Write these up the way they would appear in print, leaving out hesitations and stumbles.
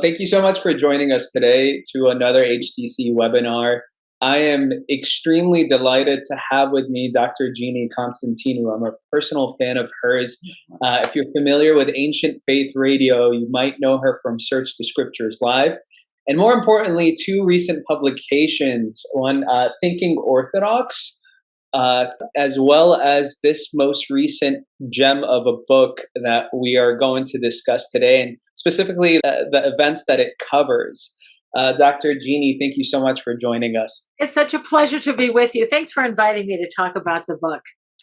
Thank you so much for joining us today to another HTC webinar. I am extremely delighted to have with me Dr. Jeannie Constantinou. I'm a personal fan of hers. If you're familiar with Ancient Faith Radio, you might know her from Search the Scriptures Live. And more importantly, two recent publications, one Thinking Orthodox, as well as this most recent gem of a book that we are going to discuss today, and specifically the events that it covers. Dr. Jeannie, thank you so much for joining us. It's such a pleasure to be with you. Thanks for inviting me to talk about the book.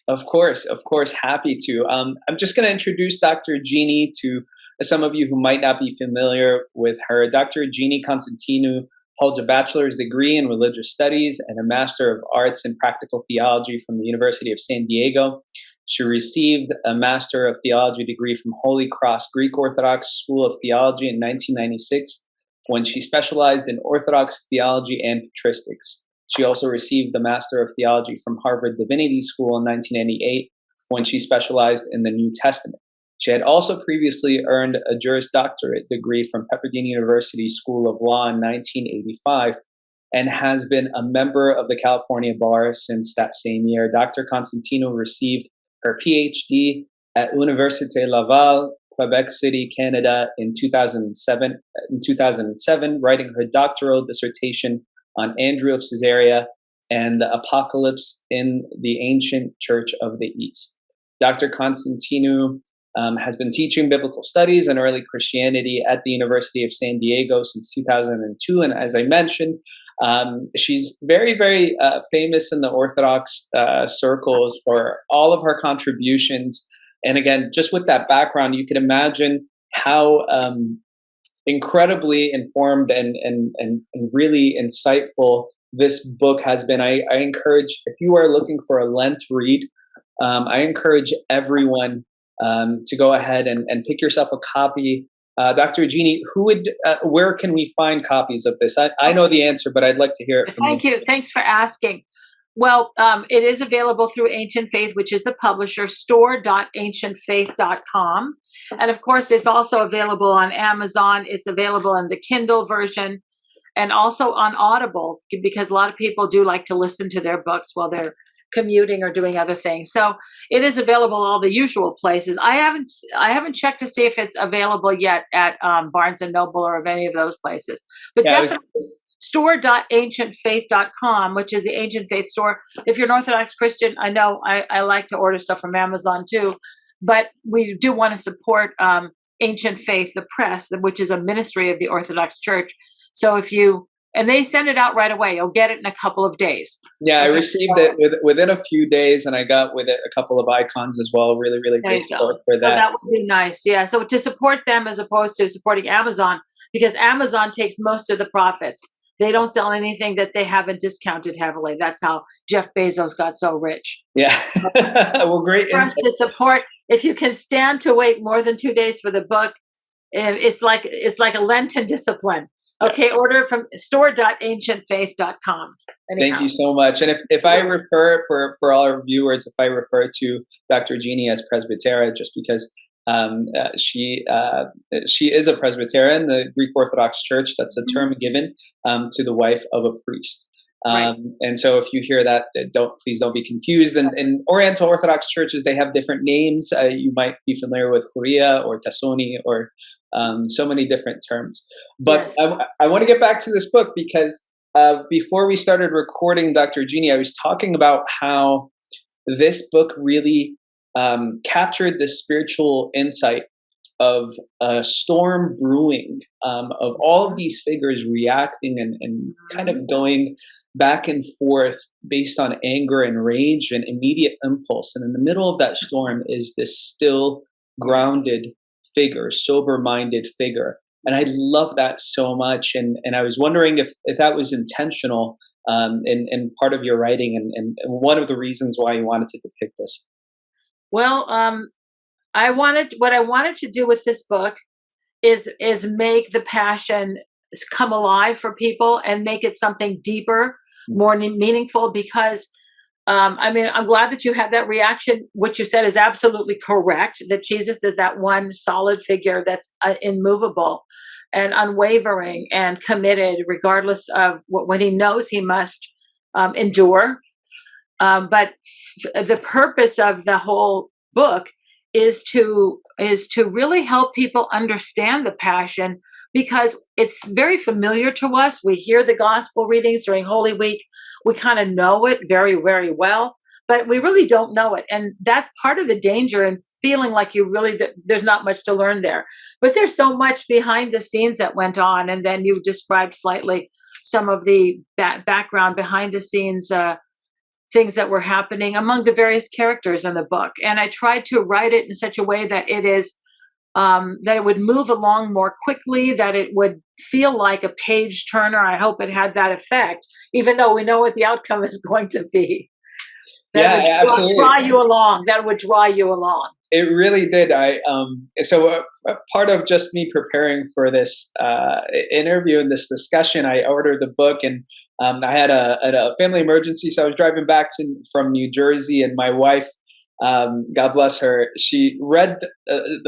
Of course, happy to. I'm just going to introduce Dr. Jeannie to some of you who might not be familiar with her. Dr. Jeannie Constantinou holds a bachelor's degree in religious studies and a master of arts in practical theology from the University of San Diego. She received a master of theology degree from Holy Cross Greek Orthodox School of Theology in 1996, when she specialized in Orthodox theology and patristics. She also received the master of theology from Harvard Divinity School in 1998, when she specialized in the New Testament. She had also previously earned a Juris Doctorate degree from Pepperdine University School of Law in 1985 and has been a member of the California Bar since that same year. Dr. Constantinou received her PhD at Université Laval, Quebec City, Canada in 2007, writing her doctoral dissertation on Andrew of Caesarea and the Apocalypse in the Ancient Church of the East. Dr. Constantinou has been teaching biblical studies and early Christianity at the University of San Diego since 2002. And as I mentioned, she's very, very famous in the Orthodox circles for all of her contributions. And again, just with that background, you can imagine how incredibly informed and really insightful this book has been. I encourage, if you are looking for a Lent read, I encourage everyone to go ahead and pick yourself a copy. Dr. Jeannie, where can we find copies of this? I know the answer, but I'd like to hear it from you. Thank you. Thanks for asking. Well, it is available through Ancient Faith, which is the publisher, store.ancientfaith.com. And of course, it's also available on Amazon. It's available in the Kindle version and also on Audible, because a lot of people do like to listen to their books while they're commuting or doing other things. So it is available all the usual places. I haven't checked to see if it's available yet at Barnes and Noble or of any of those places, but definitely store.ancientfaith.com, which is the Ancient Faith store. If you're an Orthodox Christian, I know I like to order stuff from Amazon too, but we do want to support Ancient Faith, the press, which is a ministry of the Orthodox Church. So and they send it out right away. You'll get it in a couple of days. Yeah, I received it within a few days, and I got with it a couple of icons as well. Really, really grateful for that. So that would be nice. Yeah. So to support them as opposed to supporting Amazon, because Amazon takes most of the profits. They don't sell anything that they haven't discounted heavily. That's how Jeff Bezos got so rich. Yeah. Well, great insight. To support, if you can stand to wait more than 2 days for the book, it's like a Lenten discipline. Okay, order it from store.ancientfaith.com. Thank you so much. And if I refer, for all our viewers, if I refer to Dr. Jeannie as Presbytera, just because she is a Presbyterian, the Greek Orthodox Church, that's a term given to the wife of a priest. Right. And so if you hear that, please don't be confused. And in Oriental Orthodox churches, they have different names. You might be familiar with Huria or Tassoni or so many different terms. But yes. I want to get back to this book because before we started recording, Dr. Jeannie, I was talking about how this book really captured the spiritual insight of a storm brewing, of all of these figures reacting and kind of going back and forth based on anger and rage and immediate impulse. And in the middle of that storm is this still grounded figure, sober-minded figure. And I love that so much. And I was wondering if that was intentional in part of your writing and one of the reasons why you wanted to depict this. Well, what I wanted to do with this book is make the passion come alive for people and make it something deeper, more meaningful, because I'm glad that you had that reaction. What you said is absolutely correct, that Jesus is that one solid figure that's immovable. and unwavering and committed, regardless of what he knows he must endure. But the purpose of the whole book is to really help people understand the Passion, because it's very familiar to us. We hear the gospel readings during Holy Week. We kind of know it very, very well, but we really don't know it. And that's part of the danger in feeling like there's not much to learn there. But there's so much behind the scenes that went on. And then you described slightly some of the background behind the scenes things that were happening among the various characters in the book. And I tried to write it in such a way that that it would move along more quickly, that it would feel like a page turner. I hope it had that effect, even though we know what the outcome is going to be. Absolutely. That would draw you along. It really did. So part of just me preparing for this interview and this discussion, I ordered the book, and I had a family emergency. So I was driving back from New Jersey, and my wife, God bless her, she read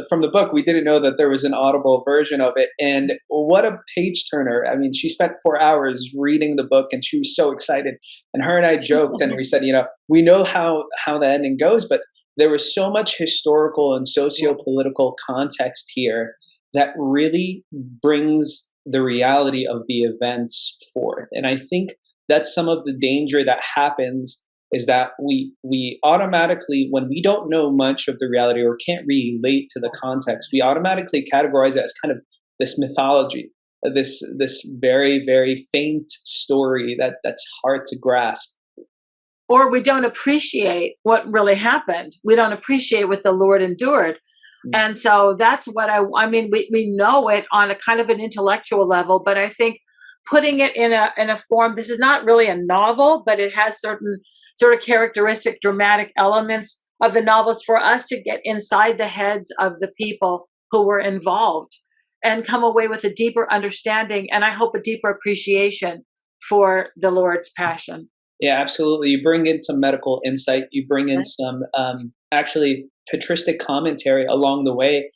from the book. We didn't know that there was an audible version of it. And what a page turner. I mean, she spent 4 hours reading the book, and she was so excited. And her and I joked, and we said, we know how the ending goes, but there was so much historical and socio-political context here that really brings the reality of the events forth. And I think that's some of the danger that happens, is that we automatically, when we don't know much of the reality or can't relate to the context, we automatically categorize it as kind of this mythology, this very, very faint story that's hard to grasp. Or we don't appreciate what really happened. We don't appreciate what the Lord endured. Mm-hmm. And so that's what I mean, we know it on a kind of an intellectual level, but I think putting it in a form, this is not really a novel, but it has certain sort of characteristic dramatic elements of the novels for us to get inside the heads of the people who were involved and come away with a deeper understanding, and I hope a deeper appreciation for the Lord's Passion. Yeah, absolutely. You bring in some medical insight. You bring in some actually patristic commentary along the way,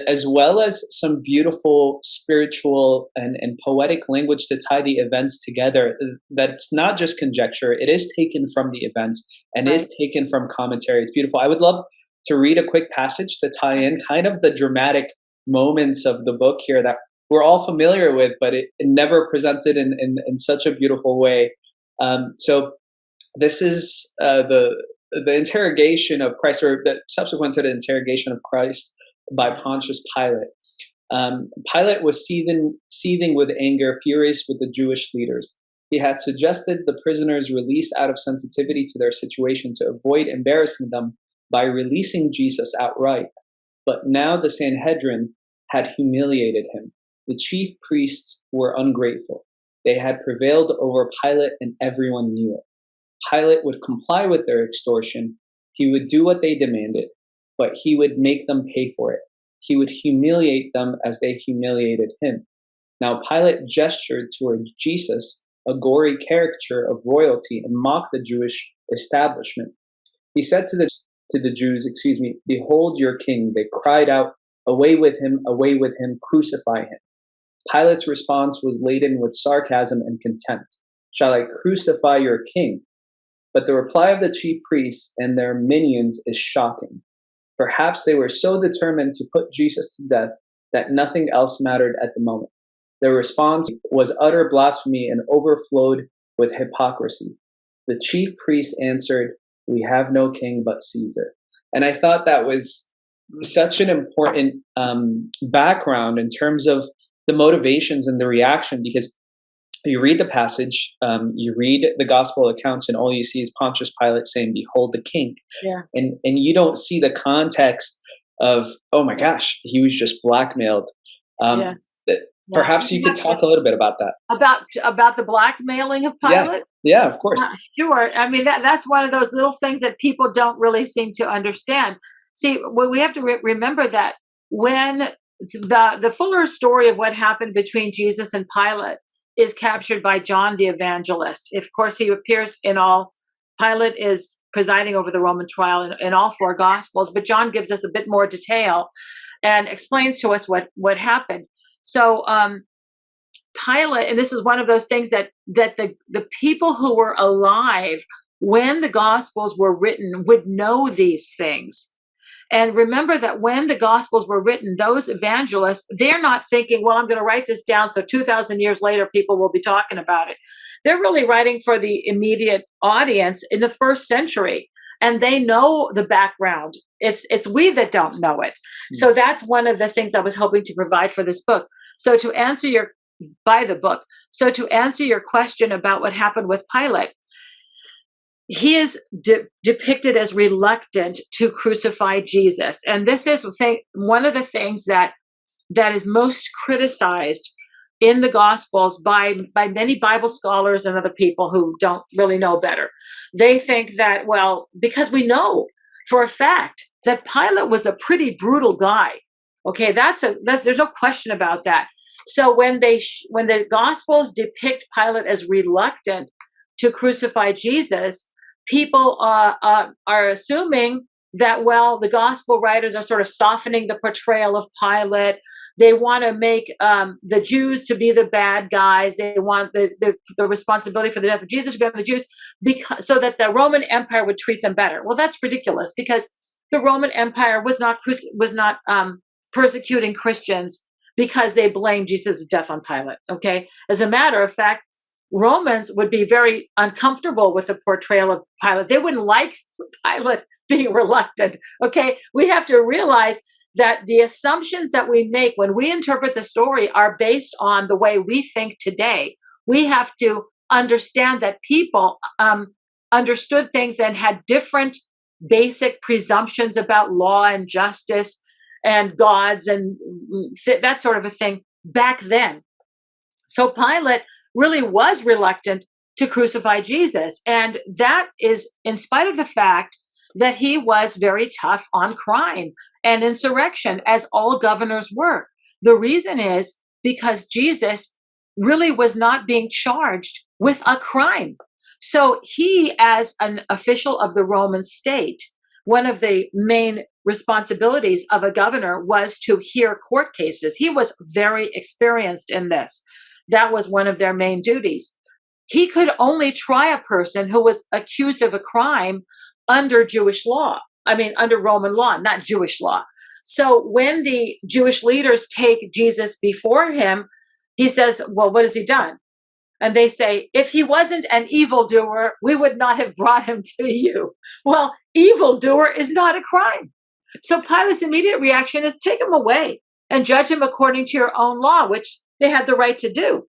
as well as some beautiful spiritual and poetic language to tie the events together. That's not just conjecture. It is taken from the events and is taken from commentary. It's beautiful. I would love to read a quick passage to tie in kind of the dramatic moments of the book here that we're all familiar with, but it never presented in such a beautiful way. So this is the interrogation of Christ, or subsequent to the interrogation of Christ by Pontius Pilate. Pilate was seething with anger, furious with the Jewish leaders. He had suggested the prisoners release out of sensitivity to their situation to avoid embarrassing them by releasing Jesus outright. But now the Sanhedrin had humiliated him. The chief priests were ungrateful. They had prevailed over Pilate, and everyone knew it. Pilate would comply with their extortion. He would do what they demanded, but he would make them pay for it. He would humiliate them as they humiliated him. Now Pilate gestured toward Jesus, a gory caricature of royalty, and mocked the Jewish establishment. He said to the Jews, "Behold your king." They cried out, away with him, crucify him." Pilate's response was laden with sarcasm and contempt. "Shall I crucify your king?" But the reply of the chief priests and their minions is shocking. Perhaps they were so determined to put Jesus to death that nothing else mattered at the moment. Their response was utter blasphemy and overflowed with hypocrisy. The chief priest answered, "We have no king but Caesar." And I thought that was such an important background in terms of the motivations and the reaction, because you read the passage, you read the gospel accounts, and all you see is Pontius Pilate saying, "Behold the king." Yeah. And you don't see the context of, oh my gosh, he was just blackmailed. Perhaps you could talk a little bit about that. About the blackmailing of Pilate? Yeah, of course. Sure. I mean, that's one of those little things that people don't really seem to understand. See, we have to remember that when the fuller story of what happened between Jesus and Pilate is captured by John the Evangelist. Of course, he appears in all. Pilate is presiding over the Roman trial in all four Gospels, but John gives us a bit more detail and explains to us what happened. So Pilate, and this is one of those things that the people who were alive when the Gospels were written would know these things. And remember that when the Gospels were written, those evangelists, they're not thinking, well, I'm going to write this down so 2,000 years later people will be talking about it. They're really writing for the immediate audience in the first century, and they know the background. It's we that don't know it. So that's one of the things I was hoping to provide for this book. So to answer your question about what happened with Pilate, he is depicted as reluctant to crucify Jesus. And this is one of the things that is most criticized in the Gospels by many Bible scholars and other people who don't really know better. They think that, well, because we know for a fact that Pilate was a pretty brutal guy. Okay, there's no question about that. So when the Gospels depict Pilate as reluctant to crucify Jesus, people are assuming that, well, the gospel writers are sort of softening the portrayal of Pilate. They want to make the Jews to be the bad guys. They want the responsibility for the death of Jesus to be on the Jews, so that the Roman Empire would treat them better. Well, that's ridiculous, because the Roman Empire was not persecuting Christians because they blamed Jesus' death on Pilate. Okay, as a matter of fact, Romans would be very uncomfortable with the portrayal of Pilate. They wouldn't like Pilate being reluctant. Okay, we have to realize that the assumptions that we make when we interpret the story are based on the way we think today. We have to understand that people understood things and had different basic presumptions about law and justice and gods and that sort of a thing back then. So Pilate really was reluctant to crucify Jesus. And that is in spite of the fact that he was very tough on crime and insurrection, as all governors were. The reason is because Jesus really was not being charged with a crime. So he, as an official of the Roman state, one of the main responsibilities of a governor was to hear court cases. He was very experienced in this. That was one of their main duties. He could only try a person who was accused of a crime under Jewish law. I mean, under Roman law, not Jewish law. So when the Jewish leaders take Jesus before him, he says, well, what has he done? And they say, if he wasn't an evildoer, we would not have brought him to you. Well, evildoer is not a crime. So Pilate's immediate reaction is take him away and judge him according to your own law, which they had the right to do.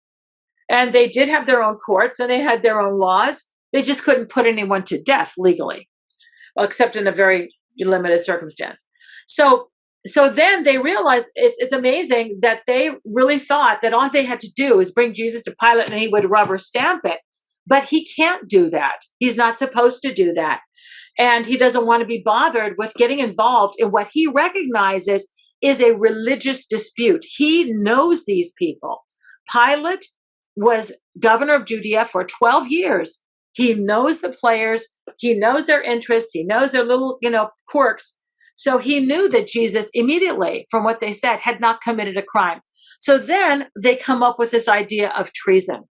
And they did have their own courts and they had their own laws. They just couldn't put anyone to death legally, well, except in a very limited circumstance. So then they realized it's amazing that they really thought that all they had to do is bring Jesus to Pilate and he would rubber stamp it. But he can't do that. He's not supposed to do that. And he doesn't want to be bothered with getting involved in what he recognizes is a religious dispute. He knows these people. Pilate was governor of Judea for 12 years. He knows the players. He knows their interests. He knows their little, quirks. So he knew that Jesus immediately, from what they said, had not committed a crime. So then they come up with this idea of treason,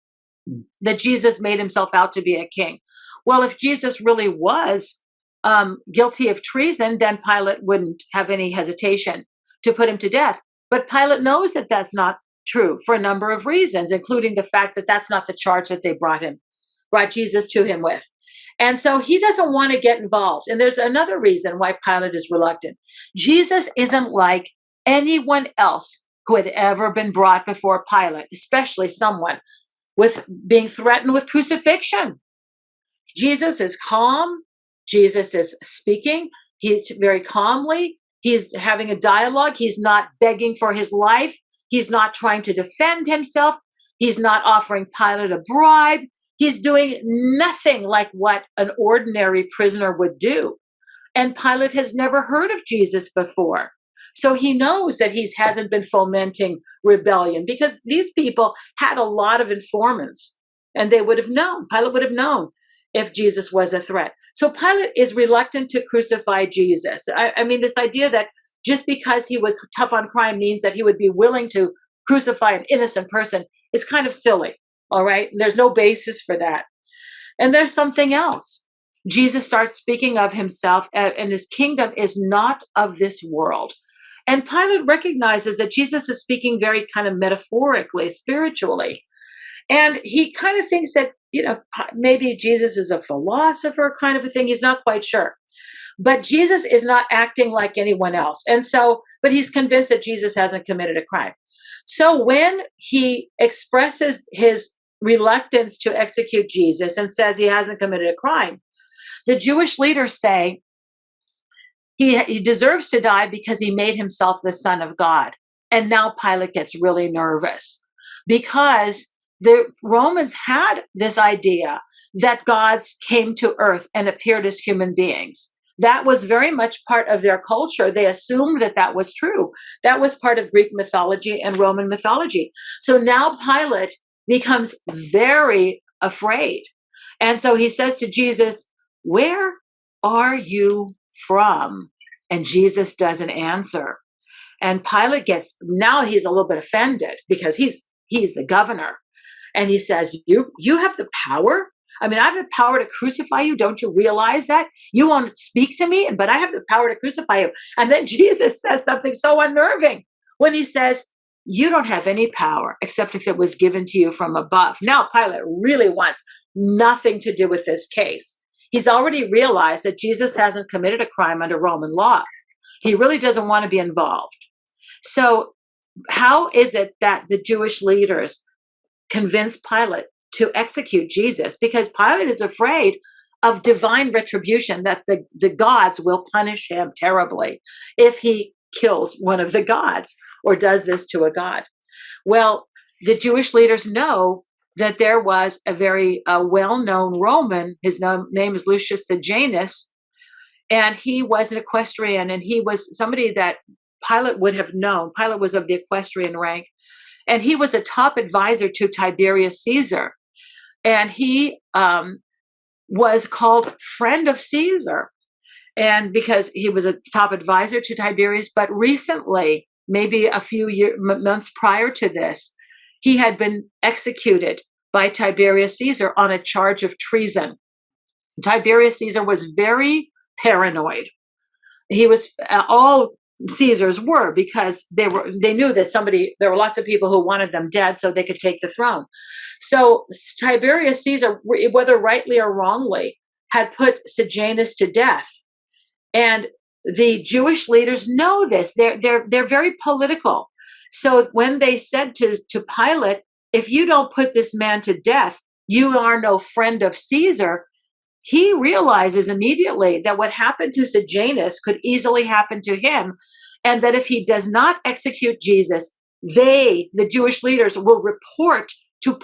that Jesus made himself out to be a king. Well, if Jesus really was guilty of treason, then Pilate wouldn't have any hesitation to put him to death. But Pilate knows that that's not true for a number of reasons, including the fact that that's not the charge that they brought Jesus to him with. And so he doesn't want to get involved. And there's another reason why Pilate is reluctant. Jesus isn't like anyone else who had ever been brought before Pilate, especially someone with being threatened with crucifixion. Jesus is calm. Jesus is speaking. He's very calmly. He's having a dialogue. He's not begging for his life. He's not trying to defend himself. He's not offering Pilate a bribe. He's doing nothing like what an ordinary prisoner would do. And Pilate has never heard of Jesus before. So he knows that he hasn't been fomenting rebellion, because these people had a lot of informants and they would have known. Pilate would have known if Jesus was a threat. So Pilate is reluctant to crucify Jesus. I mean, this idea that just because he was tough on crime means that he would be willing to crucify an innocent person is kind of silly. All right. There's no basis for that. And there's something else. Jesus starts speaking of himself, and his kingdom is not of this world. And Pilate recognizes that Jesus is speaking very kind of metaphorically, spiritually. And he kind of thinks that, maybe Jesus is a philosopher kind of a thing. He's not quite sure. But Jesus is not acting like anyone else. And so, but he's convinced that Jesus hasn't committed a crime. So when he expresses his reluctance to execute Jesus and says he hasn't committed a crime, the Jewish leaders say he deserves to die because he made himself the Son of God. And now Pilate gets really nervous because the Romans had this idea that gods came to earth and appeared as human beings. That was very much part of their culture. They assumed that that was true. That was part of Greek mythology and Roman mythology. So now Pilate becomes very afraid. And so he says to Jesus, "Where are you from?" And Jesus doesn't answer. And Pilate now he's a little bit offended because he's the governor. And he says, you have the power? I mean, I have the power to crucify you. Don't you realize that? You won't speak to me, but I have the power to crucify you. And then Jesus says something so unnerving when he says, you don't have any power except if it was given to you from above. Now, Pilate really wants nothing to do with this case. He's already realized that Jesus hasn't committed a crime under Roman law. He really doesn't want to be involved. So how is it that the Jewish leaders convince Pilate to execute Jesus? Because Pilate is afraid of divine retribution, that the gods will punish him terribly if he kills one of the gods or does this to a god. Well, the Jewish leaders know that there was a very well-known Roman, his name is Lucius Sejanus, and he was an equestrian, and he was somebody that Pilate would have known. Pilate was of the equestrian rank, and he was a top advisor to Tiberius Caesar. And he was called friend of Caesar, and because he was a top advisor to Tiberius. But recently, maybe a few months prior to this, he had been executed by Tiberius Caesar on a charge of treason. Tiberius Caesar was very paranoid. He was all Caesars were, because they knew that there were lots of people who wanted them dead so they could take the throne. So Tiberius Caesar, whether rightly or wrongly, had put Sejanus to death. And the Jewish leaders know this. They're very political. So when they said to Pilate, if you don't put this man to death, you are no friend of Caesar, he realizes immediately that what happened to Sejanus could easily happen to him, and that if he does not execute Jesus, the Jewish leaders, will report to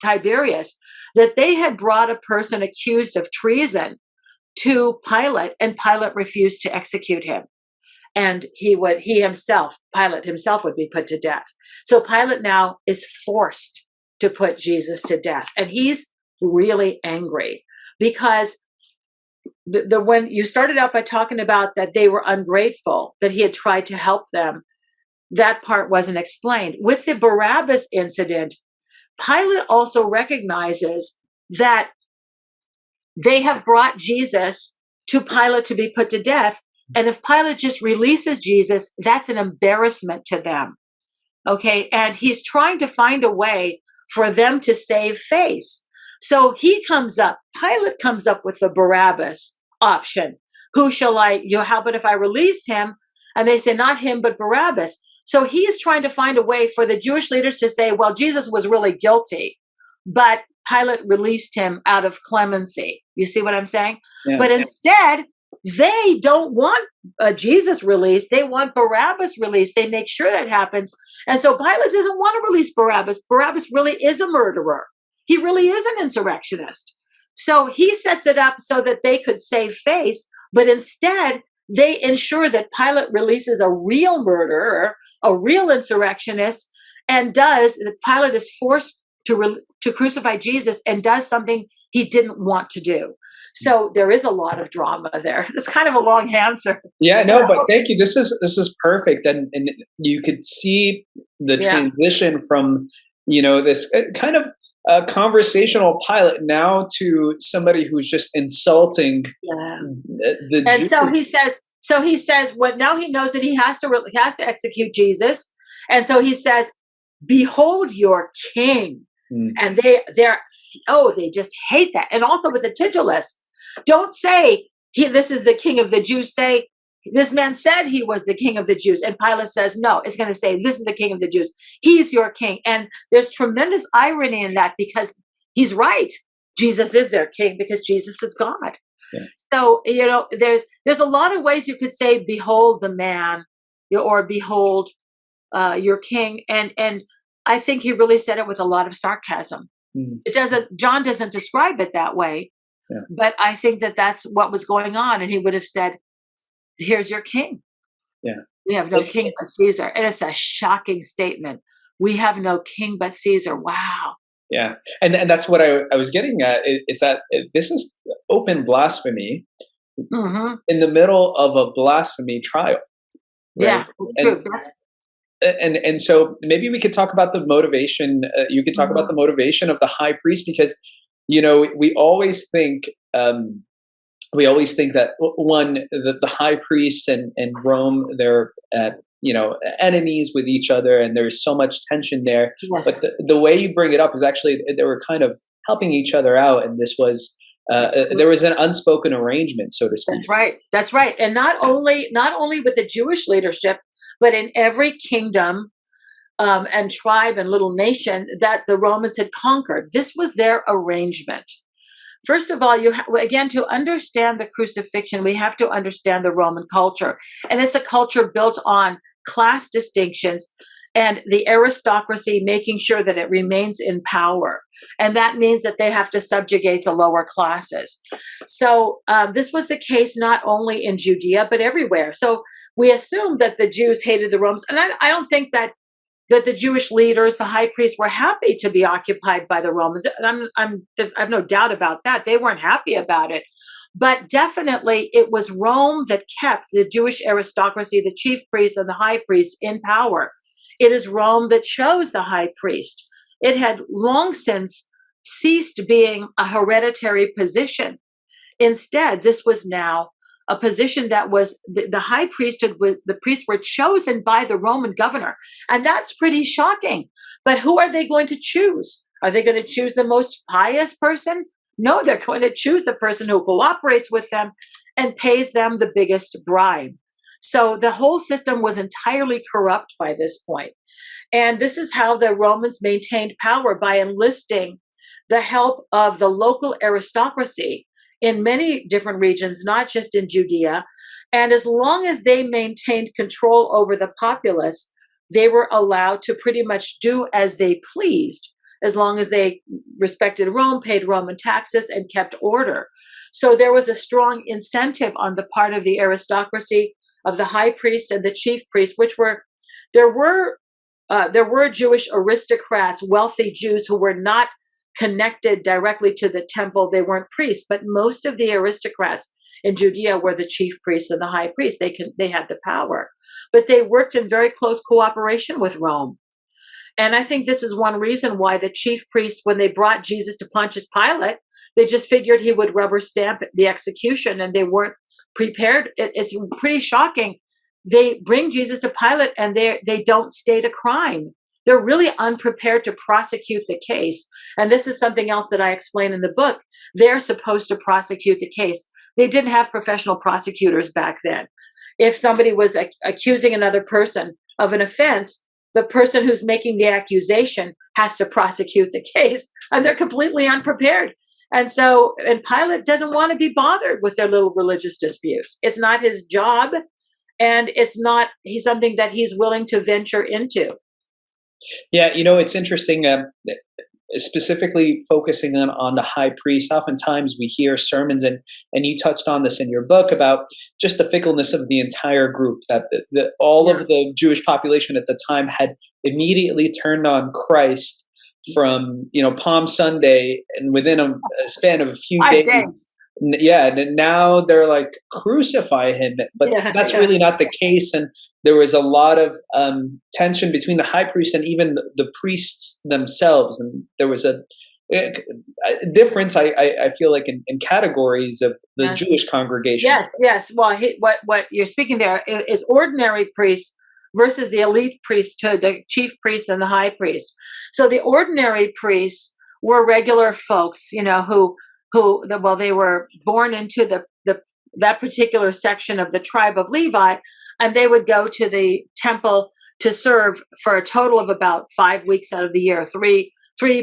Tiberius that they had brought a person accused of treason to Pilate, and Pilate refused to execute him. And Pilate himself would be put to death. So Pilate now is forced to put Jesus to death. And he's really angry because when you started out by talking about that they were ungrateful, that he had tried to help them, that part wasn't explained. With the Barabbas incident, Pilate also recognizes that they have brought Jesus to Pilate to be put to death. And if Pilate just releases Jesus, that's an embarrassment to them. Okay. And he's trying to find a way for them to save face. So Pilate comes up with the Barabbas option. How about if I release him? And they say, not him, but Barabbas. So he is trying to find a way for the Jewish leaders to say, well, Jesus was really guilty, but Pilate released him out of clemency. You see what I'm saying? Yeah. But instead, they don't want Jesus released. They want Barabbas released. They make sure that happens. And so Pilate doesn't want to release Barabbas. Barabbas really is a murderer. He really is an insurrectionist. So he sets it up so that they could save face, but instead they ensure that Pilate releases a real murderer, a real insurrectionist, and Pilate is forced to crucify Jesus and does something he didn't want to do. So there is a lot of drama there. It's kind of a long answer. Yeah, no, but thank you. This is perfect, and you could see the transition from this kind of conversational Pilate now to somebody who's just insulting the and Jews. so he says what now he knows that he has to execute Jesus, and so he says, "Behold your king." And they just hate that. And also with the titulus, don't say this is the king of the Jews. Say this man said he was the king of the Jews. And Pilate says, no, it's going to say this is the king of the Jews. He's your king. And there's tremendous irony in that because he's right. Jesus is their king because Jesus is God. Yeah. So, there's a lot of ways you could say, behold the man, or behold your king. And I think he really said it with a lot of sarcasm. John doesn't describe it that way, but I think that that's what was going on. And he would have said, here's your king. Yeah. We have no king but Caesar. And it's a shocking statement. We have no king but Caesar. Wow. Yeah. And that's what I was getting at is that this is open blasphemy in the middle of a blasphemy trial. Right? Yeah, it's true. And so maybe we could talk about the motivation. You could talk about the motivation of the high priest, because we always think that the high priests and Rome, they're enemies with each other, and there's so much tension there. Yes. But the way you bring it up is actually they were kind of helping each other out, and this was there was an unspoken arrangement, so to speak. That's right. And not only with the Jewish leadership, but in every kingdom and tribe and little nation that the Romans had conquered. This was their arrangement. First of all, again, to understand the crucifixion, we have to understand the Roman culture. And it's a culture built on class distinctions and the aristocracy making sure that it remains in power. And that means that they have to subjugate the lower classes. So this was the case not only in Judea, but everywhere. So we assume that the Jews hated the Romans. And I don't think that the Jewish leaders, the high priests, were happy to be occupied by the Romans. I have no doubt about that. They weren't happy about it. But definitely it was Rome that kept the Jewish aristocracy, the chief priests and the high priests in power. It is Rome that chose the high priest. It had long since ceased being a hereditary position. Instead, this was now a position that was the high priesthood, the priests were chosen by the Roman governor. And that's pretty shocking. But who are they going to choose? Are they going to choose the most pious person? No, they're going to choose the person who cooperates with them and pays them the biggest bribe. So the whole system was entirely corrupt by this point. And this is how the Romans maintained power, by enlisting the help of the local aristocracy in many different regions, not just in Judea. And as long as they maintained control over the populace, they were allowed to pretty much do as they pleased, as long as they respected Rome, paid Roman taxes, and kept order. So there was a strong incentive on the part of the aristocracy, of the high priest and the chief priest, there were Jewish aristocrats, wealthy Jews who were not connected directly to the temple. They weren't priests, but most of the aristocrats in Judea were the chief priests and the high priests. They had the power, but they worked in very close cooperation with Rome. And I think this is one reason why the chief priests, when they brought Jesus to Pontius Pilate, they just figured he would rubber stamp the execution, and they weren't prepared. It's pretty shocking. They bring Jesus to Pilate and they don't state a crime. They're really unprepared to prosecute the case. And this is something else that I explain in the book. They're supposed to prosecute the case. They didn't have professional prosecutors back then. If somebody was accusing another person of an offense, the person who's making the accusation has to prosecute the case, and they're completely unprepared. And Pilate doesn't want to be bothered with their little religious disputes. It's not his job, and it's not something that he's willing to venture into. Yeah, it's interesting, specifically focusing on the high priest. Oftentimes we hear sermons, and you touched on this in your book, about just the fickleness of the entire group, that all of the Jewish population at the time had immediately turned on Christ from Palm Sunday, and within a span of a few days And now they're like, crucify him, but Yeah, that's yeah. really not the case. And there was a lot of tension between the high priest and even the priests themselves, and there was a difference. I feel like in categories of the Yes. Jewish congregation. Yes, yes. Well, what you're speaking there is ordinary priests versus the elite priesthood, the chief priest and the high priest. So the ordinary priests were regular folks, they were born into that particular section of the tribe of Levi, and they would go to the temple to serve for a total of about 5 weeks out of the year, three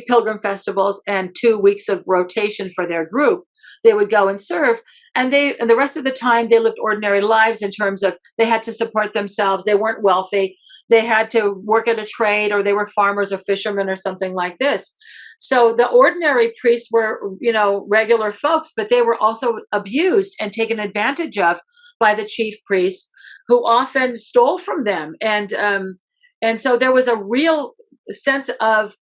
pilgrim festivals and 2 weeks of rotation for their group. They would go and serve, and the rest of the time they lived ordinary lives in terms of they had to support themselves. They weren't wealthy. They had to work at a trade, or they were farmers or fishermen or something like this. So the ordinary priests were, regular folks, but they were also abused and taken advantage of by the chief priests, who often stole from them. And so there was a real sense of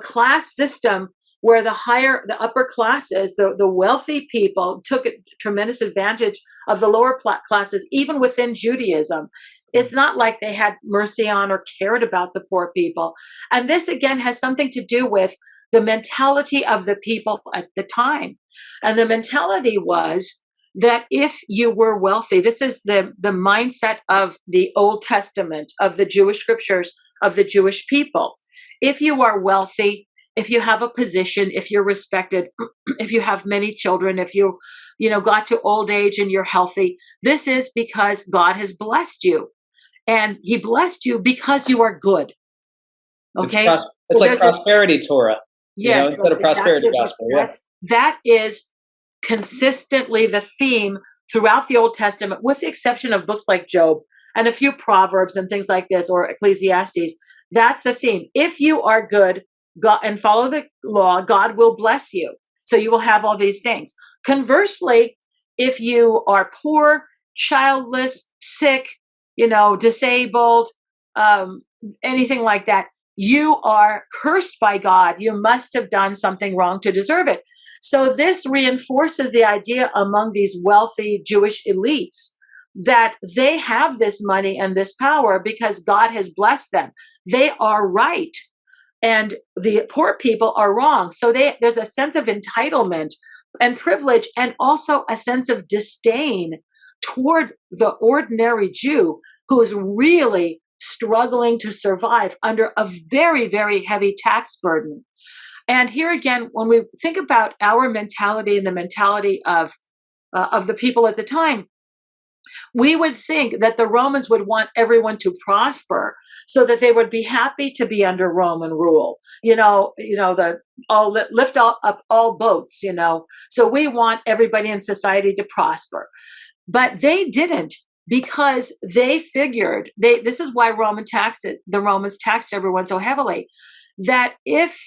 class system where the upper classes, the wealthy people, took a tremendous advantage of the lower classes, even within Judaism. It's not like they had mercy on or cared about the poor people. And this, again, has something to do with the mentality of the people at the time. And the mentality was that if you were wealthy, this is the mindset of the Old Testament, of the Jewish scriptures, of the Jewish people. If you are wealthy, if you have a position, if you're respected, if you have many children, if you got to old age and you're healthy, this is because God has blessed you. And he blessed you because you are good. Okay? It's like prosperity Torah. Yes, instead of prosperity gospel. That is consistently the theme throughout the Old Testament, with the exception of books like Job and a few Proverbs and things like this, or Ecclesiastes. That's the theme. If you are good, God, and follow the law, God will bless you. So you will have all these things. Conversely, if you are poor, childless, sick, disabled, anything like that, you are cursed by God. You must have done something wrong to deserve it. So this reinforces the idea among these wealthy Jewish elites that they have this money and this power because God has blessed them. They are right, and the poor people are wrong. So there's a sense of entitlement and privilege, and also a sense of disdain toward the ordinary Jew who is really struggling to survive under a very, very heavy tax burden. And here again, when we think about our mentality and the mentality of the people at the time, we would think that the Romans would want everyone to prosper so that they would be happy to be under Roman rule. Lift up all boats, So we want everybody in society to prosper. But they didn't, because they figured, this is why the Romans taxed everyone so heavily, that if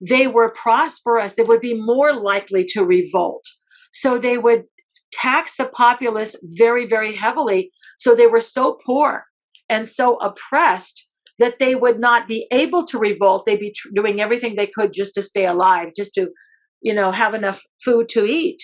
they were prosperous, they would be more likely to revolt. So they would tax the populace very, very heavily. So they were so poor and so oppressed that they would not be able to revolt. They'd be doing everything they could just to stay alive, just to, have enough food to eat.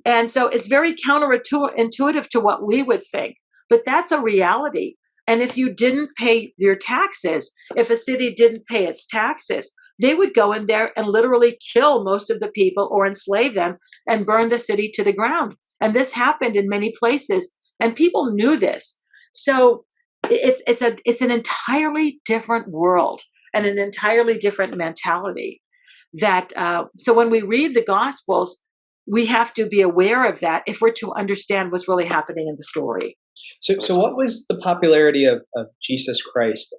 And so it's very counterintuitive to what we would think, but that's a reality. And if you didn't pay your taxes, if a city didn't pay its taxes, they would go in there and literally kill most of the people or enslave them and burn the city to the ground. And this happened in many places, and people knew this. So it's an entirely different world and an entirely different mentality. So when we read the Gospels, we have to be aware of that if we're to understand what's really happening in the story. So what was the popularity of Jesus Christ?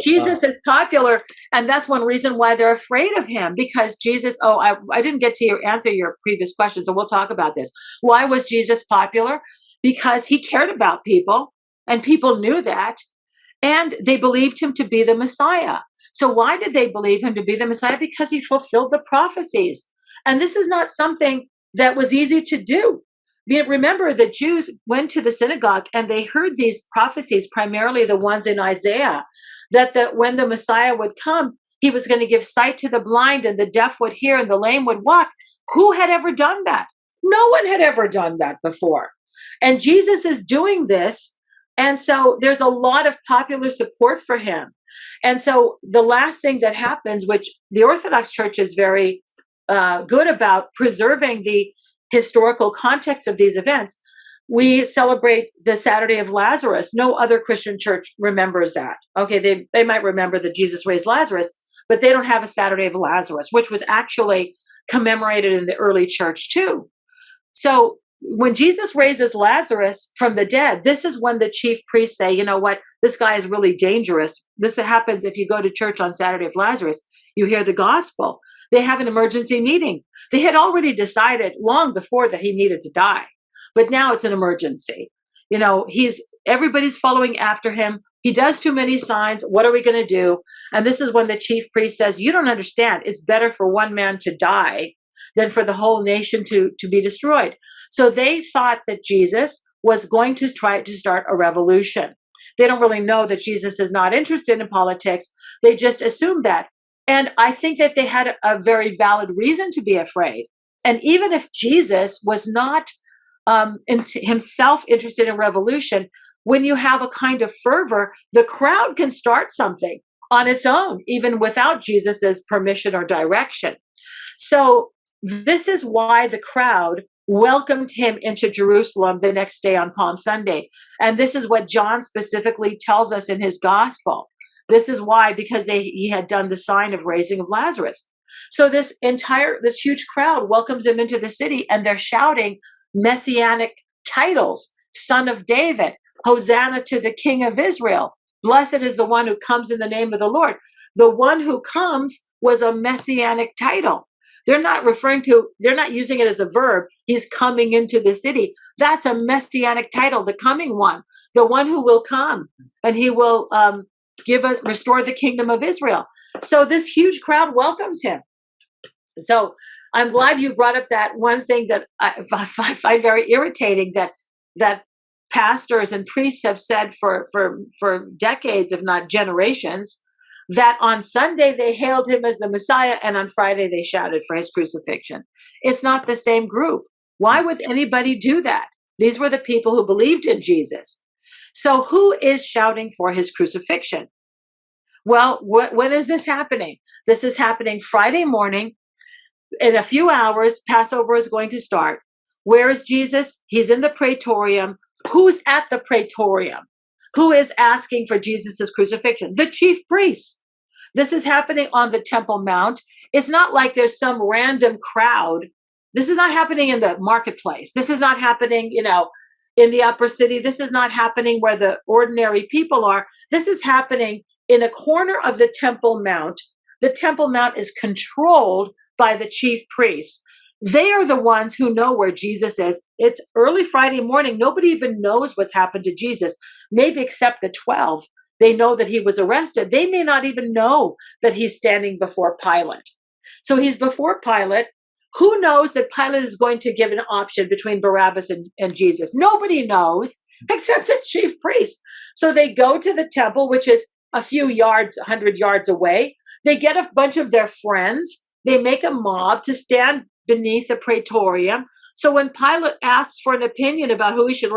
Jesus is popular, and that's one reason why they're afraid of him, because Jesus, I didn't get to answer your previous question, so we'll talk about this. Why was Jesus popular? Because he cared about people, and people knew that, and they believed him to be the Messiah. So why did they believe him to be the Messiah? Because he fulfilled the prophecies. And this is not something that was easy to do. Remember, the Jews went to the synagogue and they heard these prophecies, primarily the ones in Isaiah, that when the Messiah would come, he was going to give sight to the blind, and the deaf would hear, and the lame would walk. Who had ever done that? No one had ever done that before. And Jesus is doing this. And so there's a lot of popular support for him. And so the last thing that happens, which the Orthodox Church is very good about preserving the historical context of these events, we celebrate the Saturday of Lazarus. No other Christian church remembers that. Okay, they might remember that Jesus raised Lazarus, but they don't have a Saturday of Lazarus, which was actually commemorated in the early church too. So when Jesus raises Lazarus from the dead, this is when the chief priests say, you know what, this guy is really dangerous. This happens if you go to church on Saturday of Lazarus, you hear the gospel. They have an emergency meeting. They had already decided long before that he needed to die, but now it's an emergency. You know, everybody's following after him. He does too many signs. What are we going to do? And this is when the chief priest says, you don't understand. It's better for one man to die than for the whole nation to be destroyed. So they thought that Jesus was going to try to start a revolution. They don't really know that Jesus is not interested in politics. They just assumed that. And I think that they had a very valid reason to be afraid. And even if Jesus was not himself interested in revolution, when you have a kind of fervor, the crowd can start something on its own, even without Jesus's permission or direction. So this is why the crowd welcomed him into Jerusalem the next day on Palm Sunday. And this is what John specifically tells us in his gospel. This is why, because he had done the sign of raising of Lazarus. So this huge crowd welcomes him into the city, and they're shouting messianic titles: Son of David, Hosanna to the King of Israel. Blessed is the one who comes in the name of the Lord. The one who comes was a messianic title. They're not using it as a verb. He's coming into the city. That's a messianic title, the coming one, the one who will come, and he will restore the kingdom of Israel. So this huge crowd welcomes him. So I'm glad you brought up that one thing that I find very irritating, that pastors and priests have said for decades, if not generations, that on Sunday they hailed him as the Messiah, and on Friday they shouted for his crucifixion. It's not the same group. Why would anybody do that? These were the people who believed in Jesus. So who is shouting for his crucifixion? Well, when is this happening? This is happening Friday morning. In a few hours, Passover is going to start. Where is Jesus? He's in the praetorium. Who's at the praetorium? Who is asking for Jesus's crucifixion? The chief priests. This is happening on the Temple Mount. It's not like there's some random crowd. This is not happening in the marketplace. This is not happening, in the upper city. This is not happening where the ordinary people are. This is happening in a corner of the Temple Mount. The Temple Mount is controlled by the chief priests. They are the ones who know where Jesus is. It's early Friday morning. Nobody even knows what's happened to Jesus, maybe except the 12. They know that he was arrested. They may not even know that he's standing before Pilate. So he's before Pilate. Who knows that Pilate is going to give an option between Barabbas and Jesus? Nobody knows except the chief priests. So they go to the temple, which is a few yards, 100 yards away. They get a bunch of their friends. They make a mob to stand beneath the praetorium. So when Pilate asks for an opinion about who he should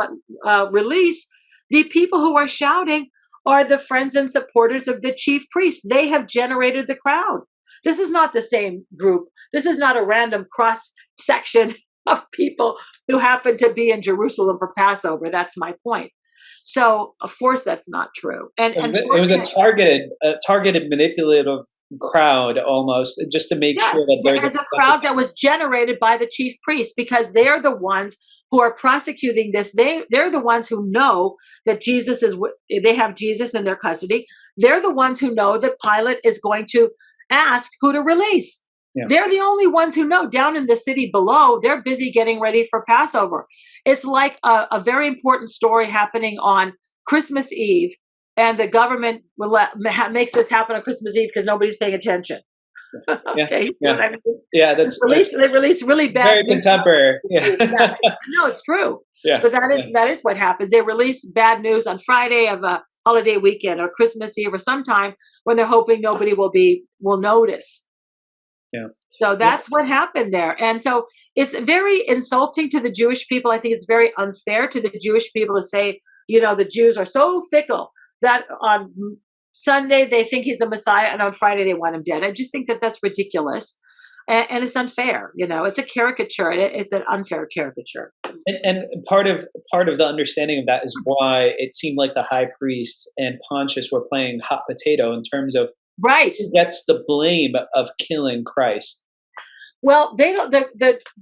release, the people who are shouting are the friends and supporters of the chief priests. They have generated the crowd. This is not the same group. This is not a random cross section of people who happen to be in Jerusalem for Passover. That's my point. So, of course, that's not true. And it was a targeted, manipulative crowd almost, just to make sure that there's a crowd that was generated by the chief priests, because they're the ones who are prosecuting this. They're the ones who know that they have Jesus in their custody. They're the ones who know that Pilate is going to ask who to release. Yeah. They're the only ones who know. Down in the city below, they're busy getting ready for Passover. It's like a very important story happening on Christmas Eve, and the government makes this happen on Christmas Eve because nobody's paying attention. Okay, yeah. You know what I mean? Yeah, they release really bad. Very contemporary. Yeah. No, it's true. Yeah, but that is what happens. They release bad news on Friday of a holiday weekend or Christmas Eve or sometime when they're hoping nobody will notice. Yeah. So that's what happened there. And so it's very insulting to the Jewish people. I think it's very unfair to the Jewish people to say, the Jews are so fickle that on Sunday they think he's the Messiah and on Friday they want him dead. I just think that that's ridiculous. And it's unfair. It's a caricature. It's an unfair caricature. And part of the understanding of that is why it seemed like the high priest and Pontius were playing hot potato in terms of right. who gets the blame of killing Christ. Well, they don't.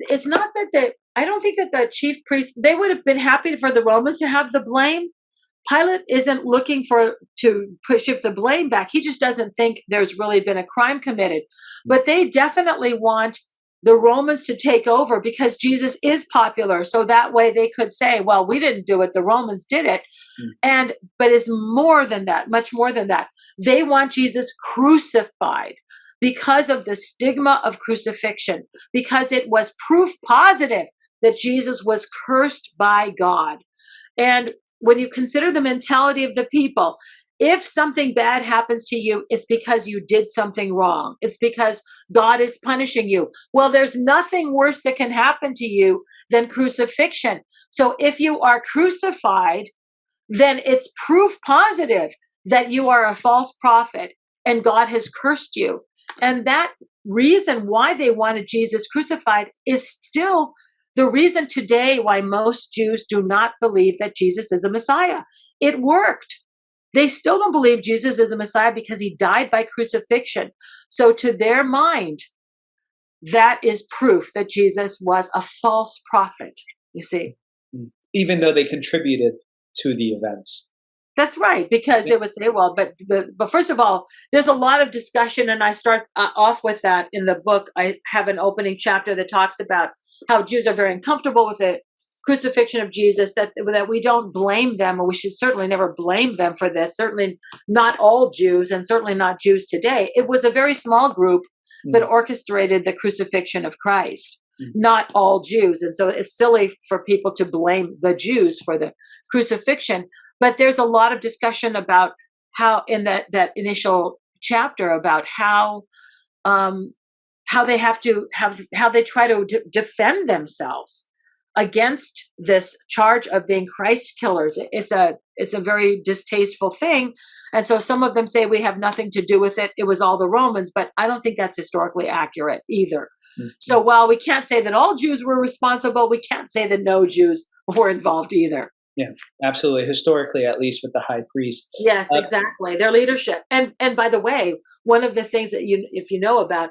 It's not that I don't think that the chief priests, they would have been happy for the Romans to have the blame. Pilate isn't looking to shift the blame back. He just doesn't think there's really been a crime committed. But they definitely want the Romans to take over because Jesus is popular. So that way they could say, well, we didn't do it, the Romans did it. But it's more than that, much more than that. They want Jesus crucified because of the stigma of crucifixion, because it was proof positive that Jesus was cursed by God. And when you consider the mentality of the people, if something bad happens to you, it's because you did something wrong. It's because God is punishing you. Well, there's nothing worse that can happen to you than crucifixion. So if you are crucified, then it's proof positive that you are a false prophet and God has cursed you. And that reason why they wanted Jesus crucified is still the reason today why most Jews do not believe that Jesus is the Messiah. It worked. They still don't believe Jesus is the Messiah because he died by crucifixion. So to their mind, that is proof that Jesus was a false prophet, you see. Even though they contributed to the events. That's right, because they would say, well, but first of all, there's a lot of discussion, and I start off with that in the book. I have an opening chapter that talks about how Jews are very uncomfortable with the crucifixion of Jesus, that we don't blame them, or we should certainly never blame them for this. Certainly not all Jews, and certainly not Jews today. It was a very small group that orchestrated the crucifixion of Christ, not all Jews. And so it's silly for people to blame the Jews for the crucifixion. But there's a lot of discussion about how, in that initial chapter, about how they how they try to defend themselves against this charge of being Christ killers. It's a very distasteful thing. And so some of them say we have nothing to do with it. It was all the Romans, but I don't think that's historically accurate either. So while we can't say that all Jews were responsible, we can't say that no Jews were involved either. Yeah, absolutely. Historically, at least with the high priest. Yes, exactly. Their leadership. And by the way, one of the things that if you know about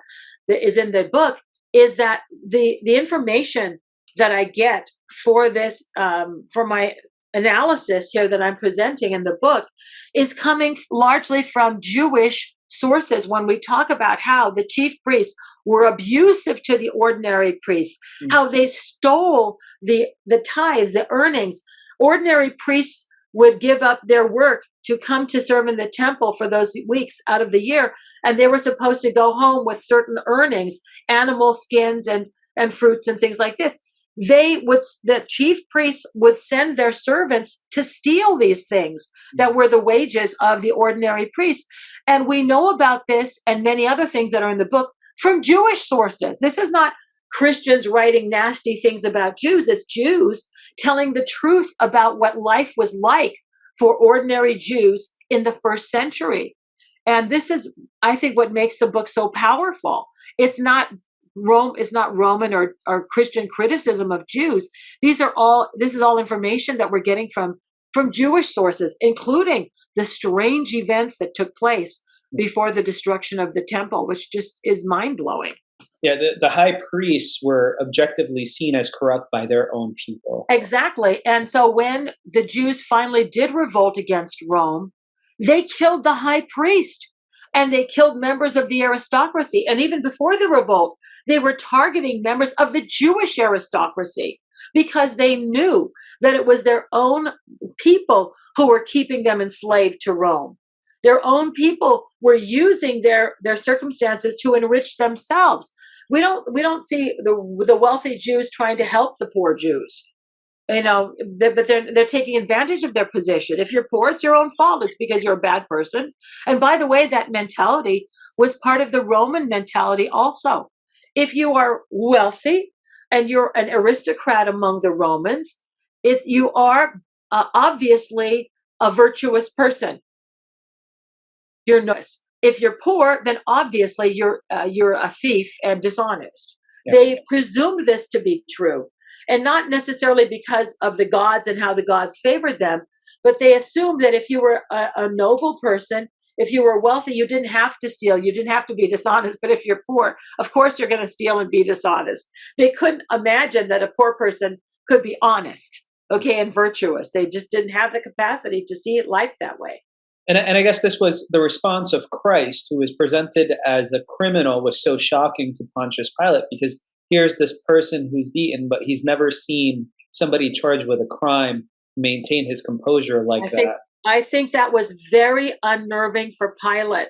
that is in the book is that the information that I get for this, for my analysis here that I'm presenting in the book is coming largely from Jewish sources when we talk about how the chief priests were abusive to the ordinary priests, how they stole the tithes, the earnings. Ordinary priests would give up their work to come to serve in the temple for those weeks out of the year, and they were supposed to go home with certain earnings, animal skins and fruits and things like this. The chief priests would send their servants to steal these things that were the wages of the ordinary priests. And we know about this and many other things that are in the book from Jewish sources. This is not Christians writing nasty things about Jews. It's Jews telling the truth about what life was like for ordinary Jews in the first century. And this is, I think, what makes the book so powerful. It's not Roman or Christian criticism of Jews. This is all information that we're getting from Jewish sources, including the strange events that took place before the destruction of the temple, which just is mind-blowing. Yeah, the high priests were objectively seen as corrupt by their own people. Exactly. And so when the Jews finally did revolt against Rome, they killed the high priest and they killed members of the aristocracy. And even before the revolt, they were targeting members of the Jewish aristocracy because they knew that it was their own people who were keeping them enslaved to Rome. Their own people were using their circumstances to enrich themselves. We don't see the wealthy Jews trying to help the poor Jews, but they're taking advantage of their position. If you're poor, it's your own fault. It's because you're a bad person. And by the way, that mentality was part of the Roman mentality also. If you are wealthy and you're an aristocrat among the Romans, you are obviously a virtuous person. You're noticed. If you're poor, then obviously you're a thief and dishonest. Yeah. They presumed this to be true, and not necessarily because of the gods and how the gods favored them, but they assumed that if you were a noble person, if you were wealthy, you didn't have to steal, you didn't have to be dishonest. But if you're poor, of course you're going to steal and be dishonest. They couldn't imagine that a poor person could be honest, okay, and virtuous. They just didn't have the capacity to see life that way. And I guess this was the response of Christ, who was presented as a criminal, was so shocking to Pontius Pilate, because here's this person who's beaten, but he's never seen somebody charged with a crime maintain his composure like that. I think that was very unnerving for Pilate.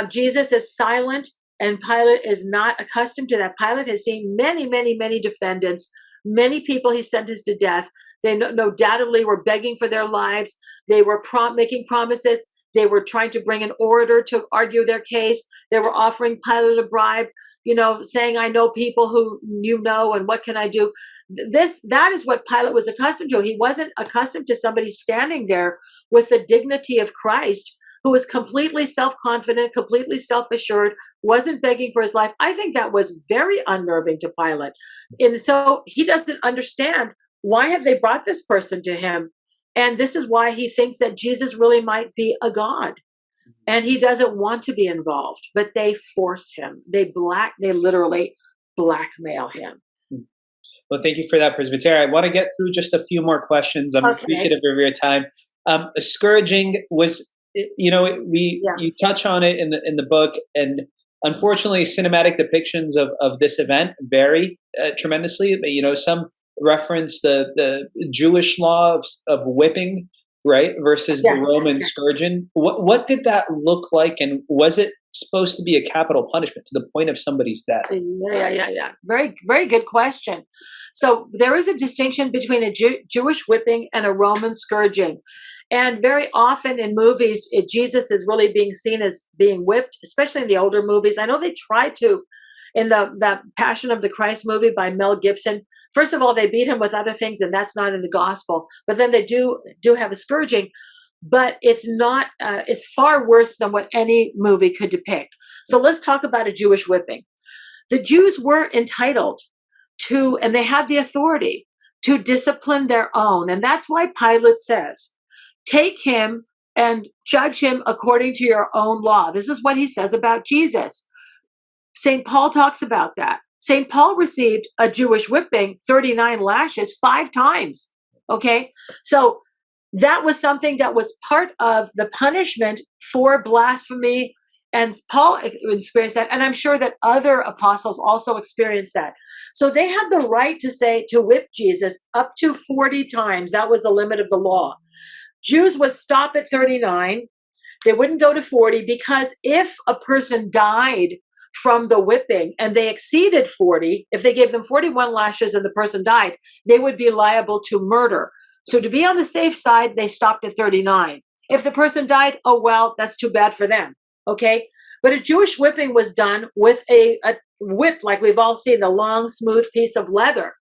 Jesus is silent, and Pilate is not accustomed to that. Pilate has seen many, many, many defendants, many people he sentenced to death. They no doubtedly were begging for their lives. They were making promises. They were trying to bring an orator to argue their case. They were offering Pilate a bribe, saying, I know people who you know, and what can I do? That is what Pilate was accustomed to. He wasn't accustomed to somebody standing there with the dignity of Christ, who was completely self-confident, completely self-assured, wasn't begging for his life. I think that was very unnerving to Pilate. And so he doesn't understand, why have they brought this person to him? And this is why he thinks that Jesus really might be a god. And he doesn't want to be involved, but they force him. They literally blackmail him. Well, thank you for that, Presbyterian. I want to get through just a few more questions. I'm appreciative of your time. Scourging was, you touch on it in the book, and unfortunately, cinematic depictions of this event vary tremendously. Some reference the Jewish law of whipping, right, versus the Roman scourging. What did that look like, and was it supposed to be a capital punishment to the point of somebody's death? Yeah. Very, very good question. So there is a distinction between a Jewish whipping and a Roman scourging. And very often in movies, Jesus is really being seen as being whipped, especially in the older movies. I know they tried to in that Passion of the Christ movie by Mel Gibson. First of all, they beat him with other things, and that's not in the gospel. But then they do have a scourging, but it's not. It's far worse than what any movie could depict. So let's talk about a Jewish whipping. The Jews were entitled to, and they had the authority to discipline their own, and that's why Pilate says, "Take him and judge him according to your own law." This is what he says about Jesus. St. Paul talks about that. St. Paul received a Jewish whipping, 39 lashes, 5 times. Okay? So that was something that was part of the punishment for blasphemy. And Paul experienced that. And I'm sure that other apostles also experienced that. So they had the right to whip Jesus up to 40 times. That was the limit of the law. Jews would stop at 39. They wouldn't go to 40, because if a person died from the whipping and they exceeded 40, if they gave them 41 lashes and the person died, they would be liable to murder. So to be on the safe side, they stopped at 39. If the person died, oh well, that's too bad for them. Okay? But a Jewish whipping was done with a whip, like we've all seen, the long, smooth piece of leather.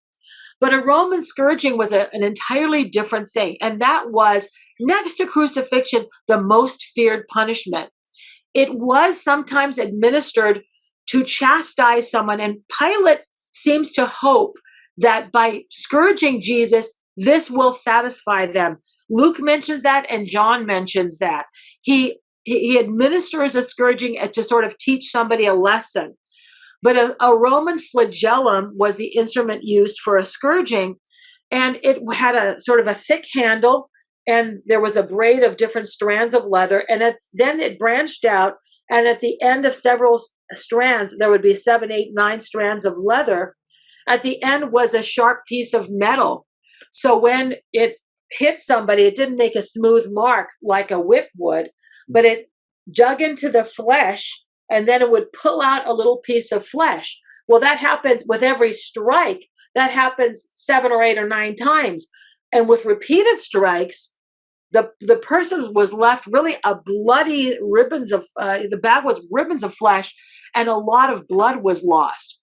But a Roman scourging was an entirely different thing. And that was, next to crucifixion, the most feared punishment. It was sometimes administered to chastise someone. And Pilate seems to hope that by scourging Jesus, this will satisfy them. Luke mentions that, and John mentions that. He administers a scourging to sort of teach somebody a lesson. But a Roman flagellum was the instrument used for a scourging, and it had a sort of a thick handle, and there was a braid of different strands of leather, and then it branched out, and at the end of several strands, there would be 7, 8, 9 strands of leather. At the end was a sharp piece of metal. So when it hit somebody, it didn't make a smooth mark like a whip would, but it dug into the flesh, and then it would pull out a little piece of flesh. Well, that happens with every strike. That happens 7 or 8 or 9 times. And with repeated strikes, the person was left really a bloody ribbons of, the bag was ribbons of flesh, and a lot of blood was lost.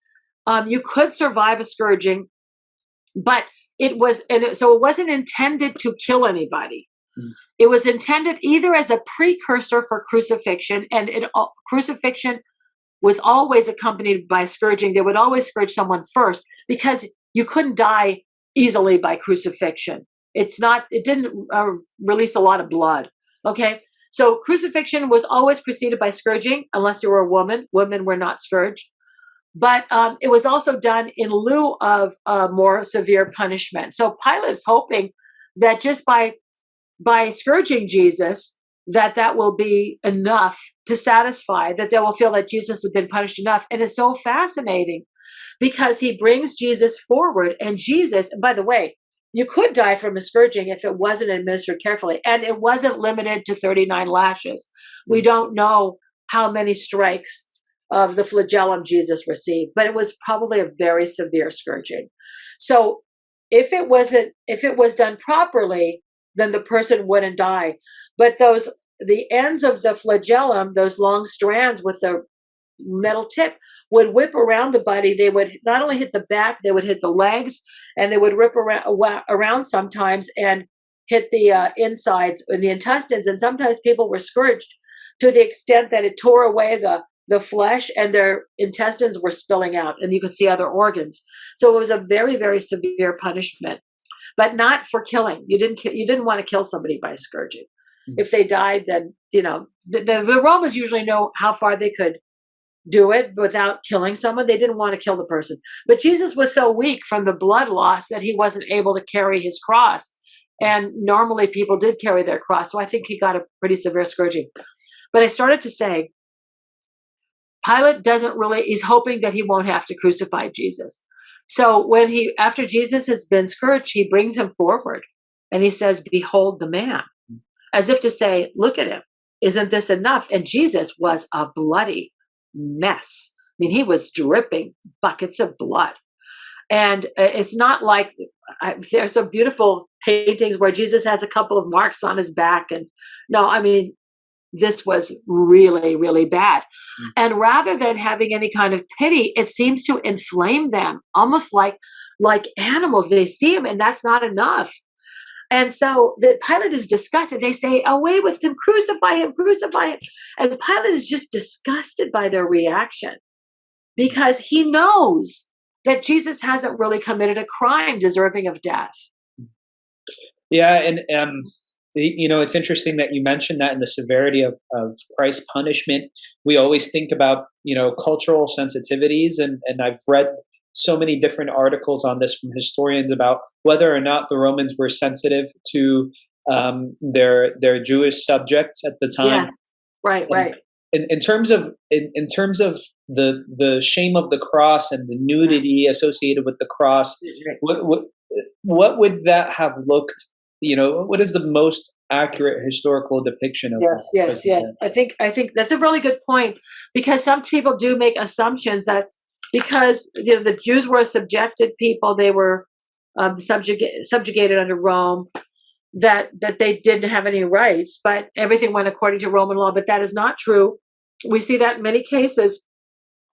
You could survive a scourging, but so it wasn't intended to kill anybody. It was intended either as a precursor for crucifixion, and crucifixion was always accompanied by scourging. They would always scourge someone first because you couldn't die easily by crucifixion. It didn't release a lot of blood. Okay. So crucifixion was always preceded by scourging, unless you were a woman. Women were not scourged. But it was also done in lieu of more severe punishment. So Pilate is hoping that just by scourging Jesus, that will be enough to satisfy, that they will feel that Jesus has been punished enough. And it's so fascinating because he brings Jesus forward, and Jesus, and by the way, you could die from a scourging if it wasn't administered carefully. And it wasn't limited to 39 lashes. We don't know how many strikes of the flagellum Jesus received, but it was probably a very severe scourging. So if it was done properly, then the person wouldn't die. But the ends of the flagellum, those long strands with the metal tip, would whip around the body. They would not only hit the back, they would hit the legs, and they would rip around sometimes and hit the insides and the intestines. And sometimes people were scourged to the extent that it tore away the flesh, and their intestines were spilling out, and you could see other organs. So it was a very, very severe punishment, but not for killing. You didn't want to kill somebody by scourging. If they died, then the Romans usually know how far they could do it without killing someone. They didn't want to kill the person. But Jesus was so weak from the blood loss that he wasn't able to carry his cross. And normally people did carry their cross. So I think he got a pretty severe scourging. But I started to say, Pilate he's hoping that he won't have to crucify Jesus. So after Jesus has been scourged, he brings him forward and he says, "Behold the man," as if to say, look at him. Isn't this enough? And Jesus was a bloody mess. I mean, he was dripping buckets of blood. And it's not like there's some beautiful paintings where Jesus has a couple of marks on his back. And no, I mean, this was really, really bad. And rather than having any kind of pity, it seems to inflame them, almost like animals. They see him, and that's not enough. And so the Pilate is disgusted. They say, "Away with him, crucify him, crucify him." And Pilate is just disgusted by their reaction because he knows that Jesus hasn't really committed a crime deserving of death. Yeah, and it's interesting that you mentioned that in the severity of Christ's punishment. We always think about, cultural sensitivities, and I've read so many different articles on this from historians about whether or not the Romans were sensitive to their Jewish subjects at the time. Yes. Right. In terms of the shame of the cross and the nudity associated with the cross, what would that have looked? What is the most accurate historical depiction of that? Yes. I think that's a really good point, because some people do make assumptions that because the Jews were a subjected people, they were subjugated under Rome, that they didn't have any rights, but everything went according to Roman law. But that is not true. We see that in many cases,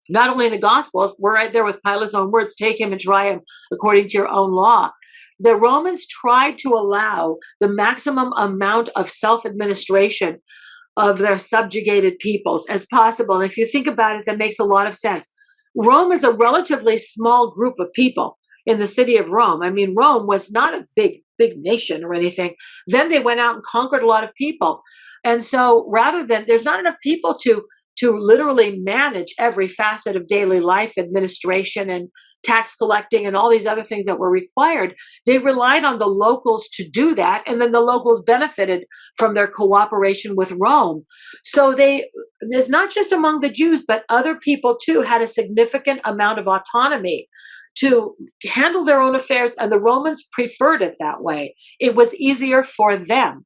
not only in the Gospels. We're right there with Pilate's own words: "Take him and try him according to your own law." The Romans tried to allow the maximum amount of self-administration of their subjugated peoples as possible. And if you think about it, that makes a lot of sense. Rome is a relatively small group of people in the city of Rome. I mean, Rome was not a big nation or anything. Then they went out and conquered a lot of people. And so rather than, there's not enough people to literally manage every facet of daily life, administration and tax collecting and all these other things that were required, they relied on the locals to do that. And then the locals benefited from their cooperation with Rome. So there's not just among the Jews, but other people too had a significant amount of autonomy to handle their own affairs. And the Romans preferred it that way. It was easier for them.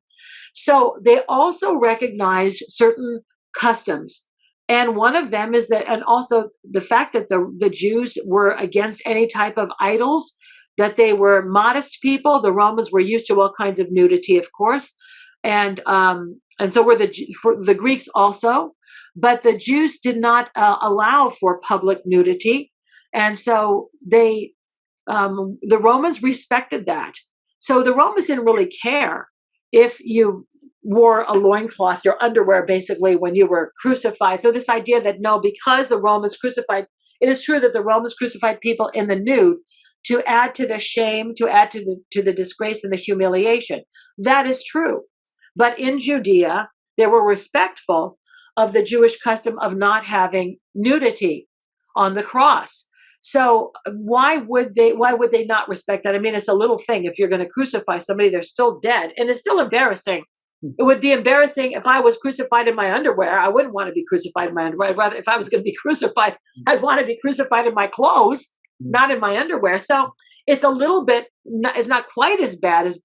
So they also recognized certain customs. And one of them is that, and also the fact that the Jews were against any type of idols, that they were modest people. The Romans were used to all kinds of nudity, of course. and so were for the Greeks also. But the Jews did not allow for public nudity, and so the Romans respected that. So the Romans didn't really care if you wore a loincloth, your underwear, basically, when you were crucified. So this idea that no, because the Romans crucified, it is true that the Romans crucified people in the nude to add to the shame, to add to the disgrace and the humiliation. That is true. But in Judea, they were respectful of the Jewish custom of not having nudity on the cross. So why would they not respect that? I mean, it's a little thing. If you're going to crucify somebody, they're still dead. And it's still embarrassing. It would be embarrassing if I was crucified in my underwear. I wouldn't want to be crucified in my underwear. I'd rather, if I was going to be crucified, I'd want to be crucified in my clothes, not in my underwear. So it's a little bit, it's not quite as bad as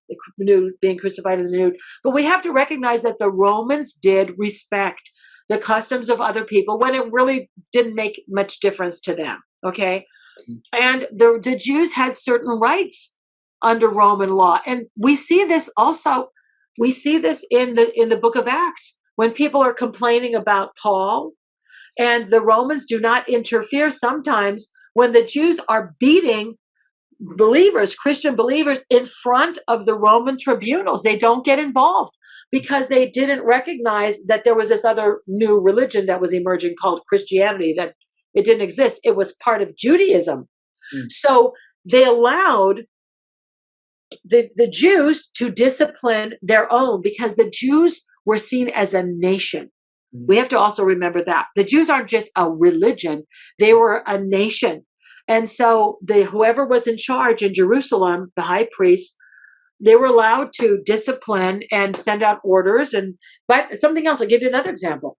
being crucified in the nude. But we have to recognize that the Romans did respect the customs of other people when it really didn't make much difference to them. Okay. And the Jews had certain rights under Roman law. And we see this also, we see this in the book of Acts, when people are complaining about Paul, and the Romans do not interfere sometimes when the Jews are beating believers, Christian believers, in front of the Roman tribunals. They don't get involved because they didn't recognize that there was this other new religion that was emerging called Christianity, that it didn't exist. It was part of Judaism. So they allowed the Jews to discipline their own, because the Jews were seen as a nation. We have to also remember that the Jews aren't just a religion, they were a nation. And so whoever was in charge in Jerusalem, the high priest, they were allowed to discipline and send out orders. But something else, I'll give you another example.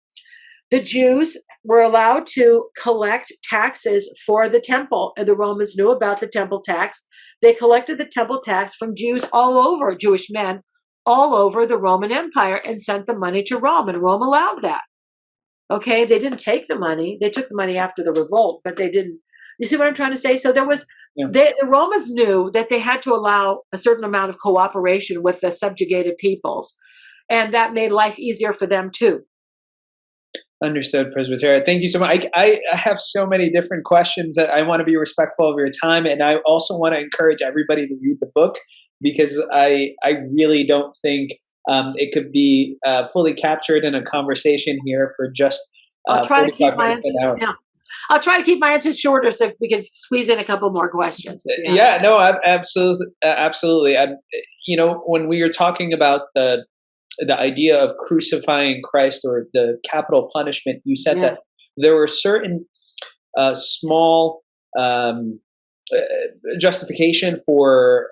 The Jews were allowed to collect taxes for the temple, and the Romans knew about the temple tax. They collected the temple tax from Jews all over, Jewish men, all over the Roman Empire, and sent the money to Rome, and Rome allowed that. Okay, they didn't take the money. They took the money after the revolt, but they didn't. You see what I'm trying to say? So there was, the Romans knew that they had to allow a certain amount of cooperation with the subjugated peoples, and that made life easier for them too. Understood, Presbyterian. Thank you so much. I have so many different questions that I want to be respectful of your time, and I also want to encourage everybody to read the book, because I really don't think it could be fully captured in a conversation here for just. I'll try to keep my answers. Yeah. I'll try to keep my answers shorter, so we can squeeze in a couple more questions. Yeah, no, absolutely, absolutely. When we were talking about the idea of crucifying Christ, or the capital punishment, you said that there were certain small justification for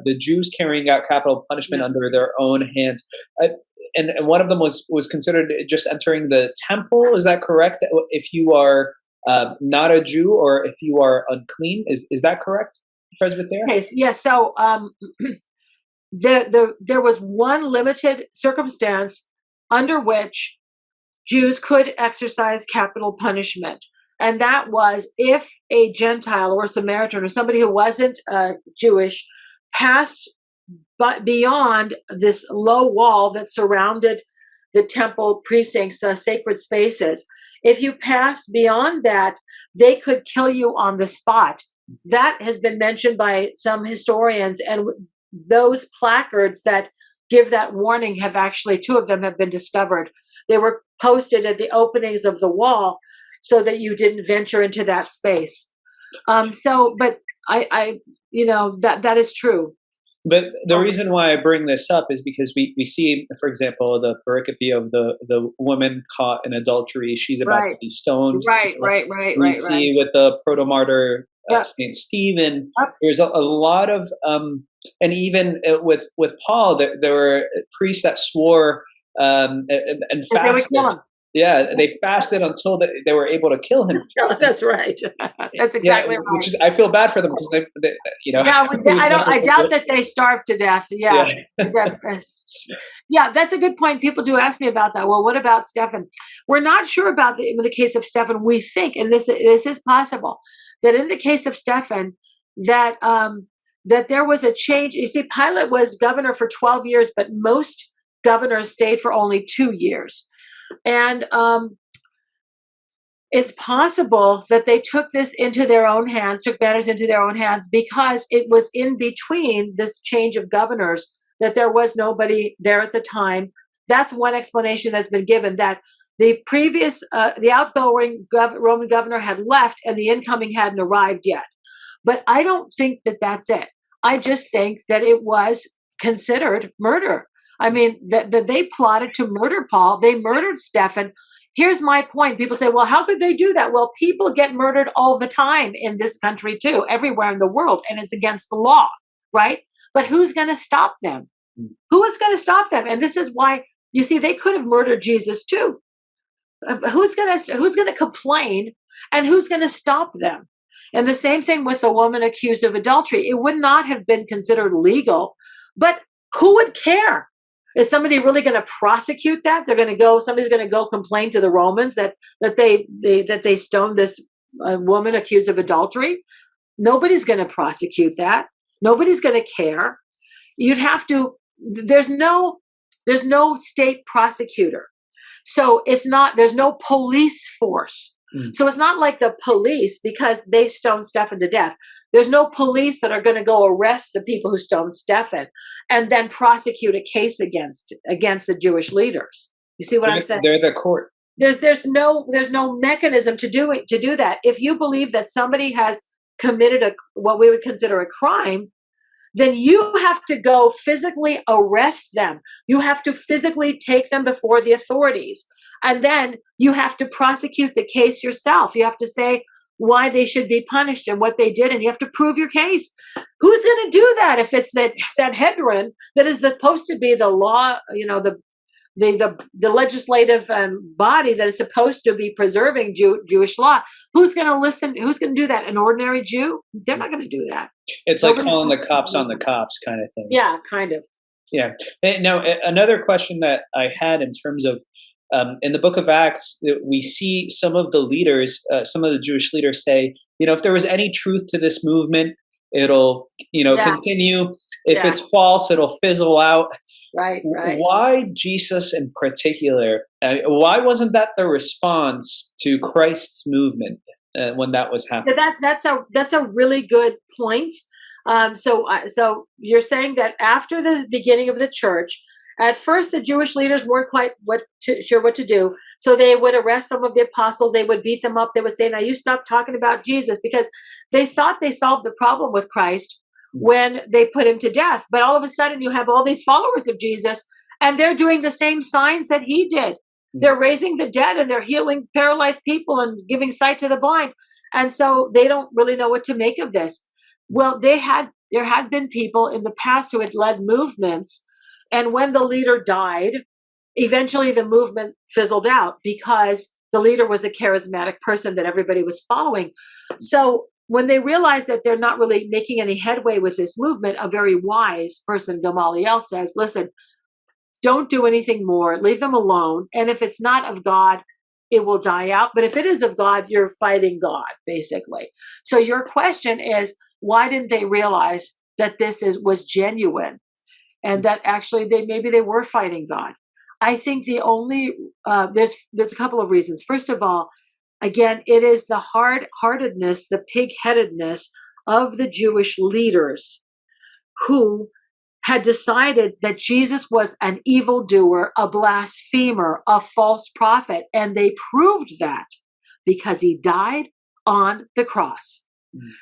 the Jews carrying out capital punishment under their own hands. And one of them was considered just entering the temple. Is that correct? If you are not a Jew, or if you are unclean, is that correct, Presbyterian? Okay, yes. So there was one limited circumstance under which Jews could exercise capital punishment, and that was if a Gentile or a Samaritan or somebody who wasn't Jewish passed beyond this low wall that surrounded the temple precincts, sacred spaces. If you passed beyond that, they could kill you on the spot. That has been mentioned by some historians, and those placards that give that warning have actually, 2 of them have been discovered. They were posted at the openings of the wall so that you didn't venture into that space. But that is true. But the reason why I bring this up is because we see, for example, the pericope of the woman caught in adultery. She's about to be stoned. Right. We see with the proto-martyr Saint Stephen, there's a lot of, and even with Paul, there were priests that swore and fasted. Yeah, they fasted until they were able to kill him. That's right. That's exactly right. Which I feel bad for them, because they I doubt that they starved to death. Yeah, that's a good point. People do ask me about that. Well, what about Stephen? We're not sure about the case of Stephen. We think, and this is possible, that in the case of Stephen, that there was a change. You see, Pilate was governor for 12 years, but most governors stayed for only 2 years. And it's possible that they took this into their own hands, took matters into their own hands, because it was in between this change of governors that there was nobody there at the time. That's one explanation that's been given, that the previous, the outgoing Roman governor had left and the incoming hadn't arrived yet. But I don't think that that's it. I just think that it was considered murder. I mean, that they plotted to murder Paul. They murdered Stephen. Here's my point. People say, well, how could they do that? Well, people get murdered all the time in this country too, everywhere in the world, and it's against the law, right? But who's going to stop them? Who is going to stop them? And this is why, you see, they could have murdered Jesus too. Who's going to complain, and who's going to stop them? And the same thing with the woman accused of adultery. It would not have been considered legal, but who would care? Is somebody really going to prosecute that? Somebody's going to go complain to the Romans that they stoned this woman accused of adultery? Nobody's going to prosecute that. Nobody's going to care. You'd have to, there's no state prosecutor. So there's no police force. So it's not like the police, because they stoned Stephen to death. There's no police that are going to go arrest the people who stoned Stephen and then prosecute a case against the Jewish leaders. You see what I'm saying? They're the court. There's no mechanism to do that. If you believe that somebody has committed what we would consider a crime, then you have to go physically arrest them. You have to physically take them before the authorities. And then you have to prosecute the case yourself. You have to say why they should be punished and what they did, and you have to prove your case. Who's going to do that if it's the Sanhedrin that is supposed to be the law, the legislative body that is supposed to be preserving Jewish law? Who's going to listen? Who's going to do that? An ordinary Jew? They're not going to do that. It's like calling the cops on the cops kind of thing. Yeah, kind of. Yeah. Now, another question that I had in terms of, in the book of Acts, we see some of the leaders, some of the Jewish leaders say, if there was any truth to this movement, it'll, continue. If it's false, it'll fizzle out. Right. Why Jesus in particular? Why wasn't that the response to Christ's movement when that was happening? That's a really good point. So you're saying that after the beginning of the church, at first, the Jewish leaders weren't quite sure what to do. So they would arrest some of the apostles. They would beat them up. They would say, now you stop talking about Jesus, because they thought they solved the problem with Christ when they put him to death. But all of a sudden, you have all these followers of Jesus, and they're doing the same signs that he did. They're raising the dead, and they're healing paralyzed people and giving sight to the blind. And so they don't really know what to make of this. Well, there had been people in the past who had led movements, and when the leader died, eventually the movement fizzled out because the leader was a charismatic person that everybody was following. So when they realized that they're not really making any headway with this movement, a very wise person, Gamaliel, says, listen, don't do anything more. Leave them alone. And if it's not of God, it will die out. But if it is of God, you're fighting God, basically. So your question is, why didn't they realize that this was genuine? And that actually they were fighting God. I think the only there's a couple of reasons. First of all, again, it is the hard-heartedness, the pig-headedness of the Jewish leaders who had decided that Jesus was an evildoer, a blasphemer, a false prophet, and they proved that because he died on the cross.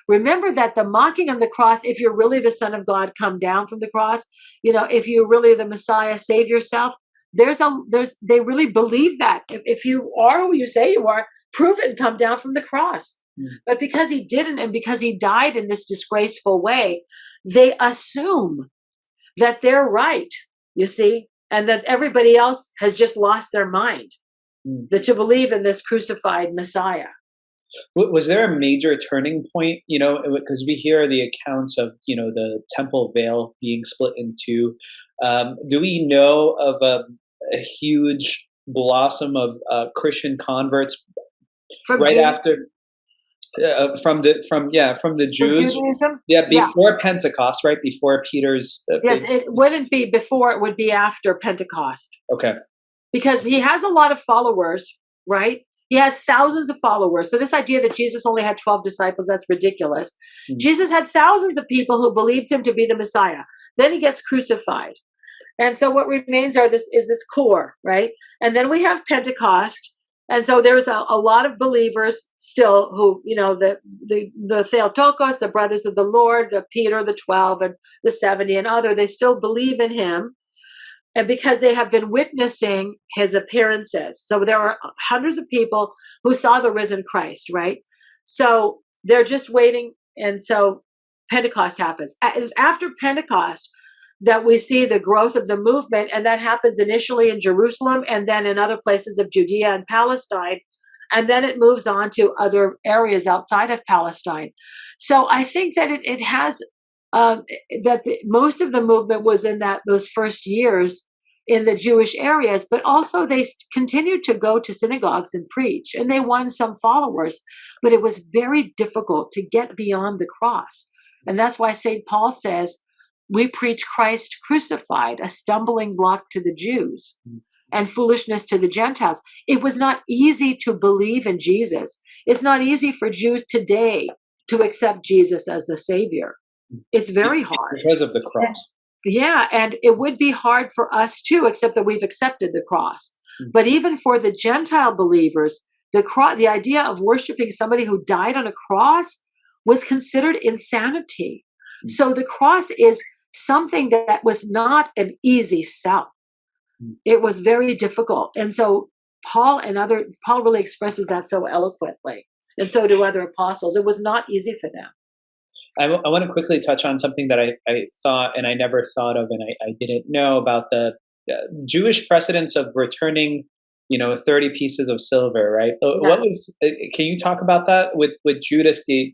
Remember that the mocking on the cross, if you're really the Son of God, come down from the cross. If you're really the Messiah, save yourself. They really believe that. If you are who you say you are, prove it and come down from the cross. But because he didn't, and because he died in this disgraceful way, they assume that they're right, you see, and that everybody else has just lost their mind to believe in this crucified Messiah. Was there a major turning point, because we hear the accounts of, the temple veil being split in two. Do we know of a huge blossom of Christian converts From right Judas? after? from the From Jews. Judaism? Yeah, Yeah. before Pentecost, right? Before Peter's. Yes, it wouldn't be before, it would be after Pentecost. Okay. Because he has a lot of followers, right? He has thousands of followers. So this idea that Jesus only had 12 disciples, that's ridiculous. Mm. Jesus had thousands of people who believed him to be the Messiah. Then he gets crucified. And so what remains is this core, right? And then we have Pentecost. And so there's a lot of believers still who, the Theotokos, the brothers of the Lord, the Peter, the 12, and the 70 and other, they still believe in him. And because they have been witnessing his appearances. So there are hundreds of people who saw the risen Christ, right? So they're just waiting. And so Pentecost happens. It is after Pentecost that we see the growth of the movement. And that happens initially in Jerusalem and then in other places of Judea and Palestine. And then it moves on to other areas outside of Palestine. So I think that it has most of the movement was in those first years in the Jewish areas, but also they continued to go to synagogues and preach, and they won some followers, but it was very difficult to get beyond the cross. And that's why St. Paul says, we preach Christ crucified, a stumbling block to the Jews and foolishness to the Gentiles. It was not easy to believe in Jesus. It's not easy for Jews today to accept Jesus as the Savior. It's very hard. Because of the cross. And it would be hard for us too, except that we've accepted the cross. But even for the Gentile believers, the idea of worshiping somebody who died on a cross was considered insanity. So the cross is something that was not an easy sell. It was very difficult. And so Paul really expresses that so eloquently. And so do other apostles. It was not easy for them. I want to quickly touch on something that I thought and I never thought of and I didn't know about the Jewish precedence of returning, 30 pieces of silver, right? What was? Can you talk about that with Judas? His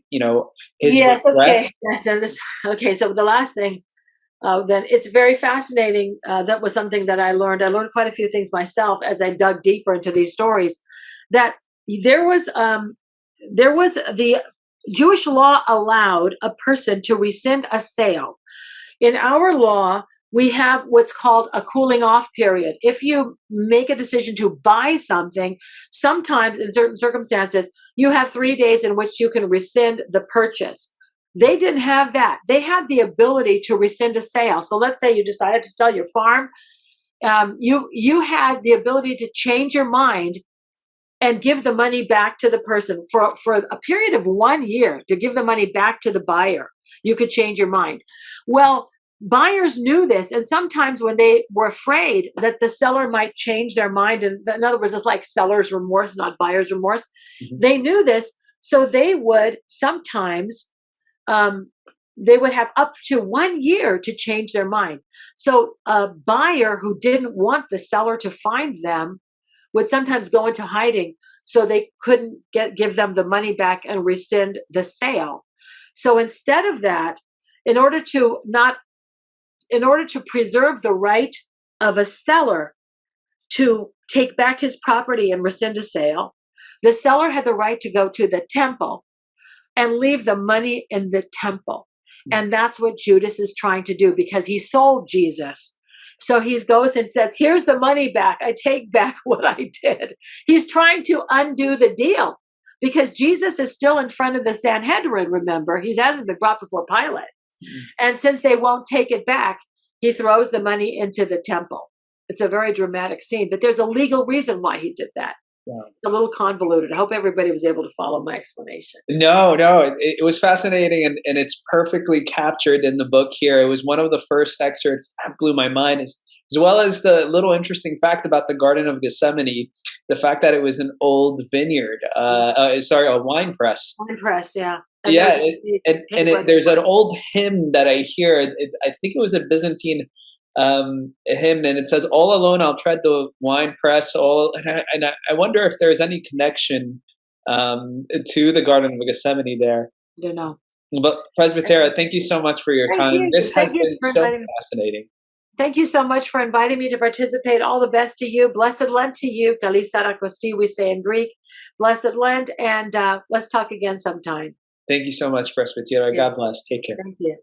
yes, regret? okay. Yes, and okay. So the last thing, then it's very fascinating. That was something that I learned. I learned quite a few things myself as I dug deeper into these stories. That there was the Jewish law allowed a person to rescind a sale. In our law, we have what's called a cooling off period. If you make a decision to buy something, sometimes in certain circumstances, you have 3 days in which you can rescind the purchase. They didn't have that. They had the ability to rescind a sale. So let's say you decided to sell your farm. You had the ability to change your mind and give the money back to the person for a period of 1 year, to give the money back to the buyer. You could change your mind. Well, buyers knew this, and sometimes when they were afraid that the seller might change their mind, and in other words, it's like seller's remorse, not buyer's remorse, they knew this, so they would sometimes, they would have up to 1 year to change their mind. So a buyer who didn't want the seller to find them would sometimes go into hiding so they couldn't give them the money back and rescind the sale. So instead of that, in order to preserve the right of a seller to take back his property and rescind a sale, the seller had the right to go to the temple and leave the money in the temple. And that's what Judas is trying to do, because he sold Jesus. So he goes and says, here's the money back. I take back what I did. He's trying to undo the deal because Jesus is still in front of the Sanhedrin, remember. He hasn't been brought before Pilate. And since they won't take it back, he throws the money into the temple. It's a very dramatic scene, but there's a legal reason why he did that. Yeah. It's a little convoluted. I hope everybody was able to follow my explanation. No, it was fascinating, and it's perfectly captured in the book here. It was one of the first excerpts that blew my mind, as well as the little interesting fact about the Garden of Gethsemane, the fact that it was an old vineyard, a wine press. Wine press, yeah. And there's an old hymn that I hear. I think it was a Byzantine hymn, and it says, "All alone I'll tread the wine press." And I wonder if there's any connection to the Garden of Gethsemane there. I don't know. But Presbytera, thank you so much for your time. This has been so fascinating. Thank you so much for inviting me to participate. All the best to you. Blessed Lent to you. Kalis Sarakosti, we say in Greek. Blessed Lent, and let's talk again sometime. Thank you so much, Presbytero. God bless. Take care. Thank you.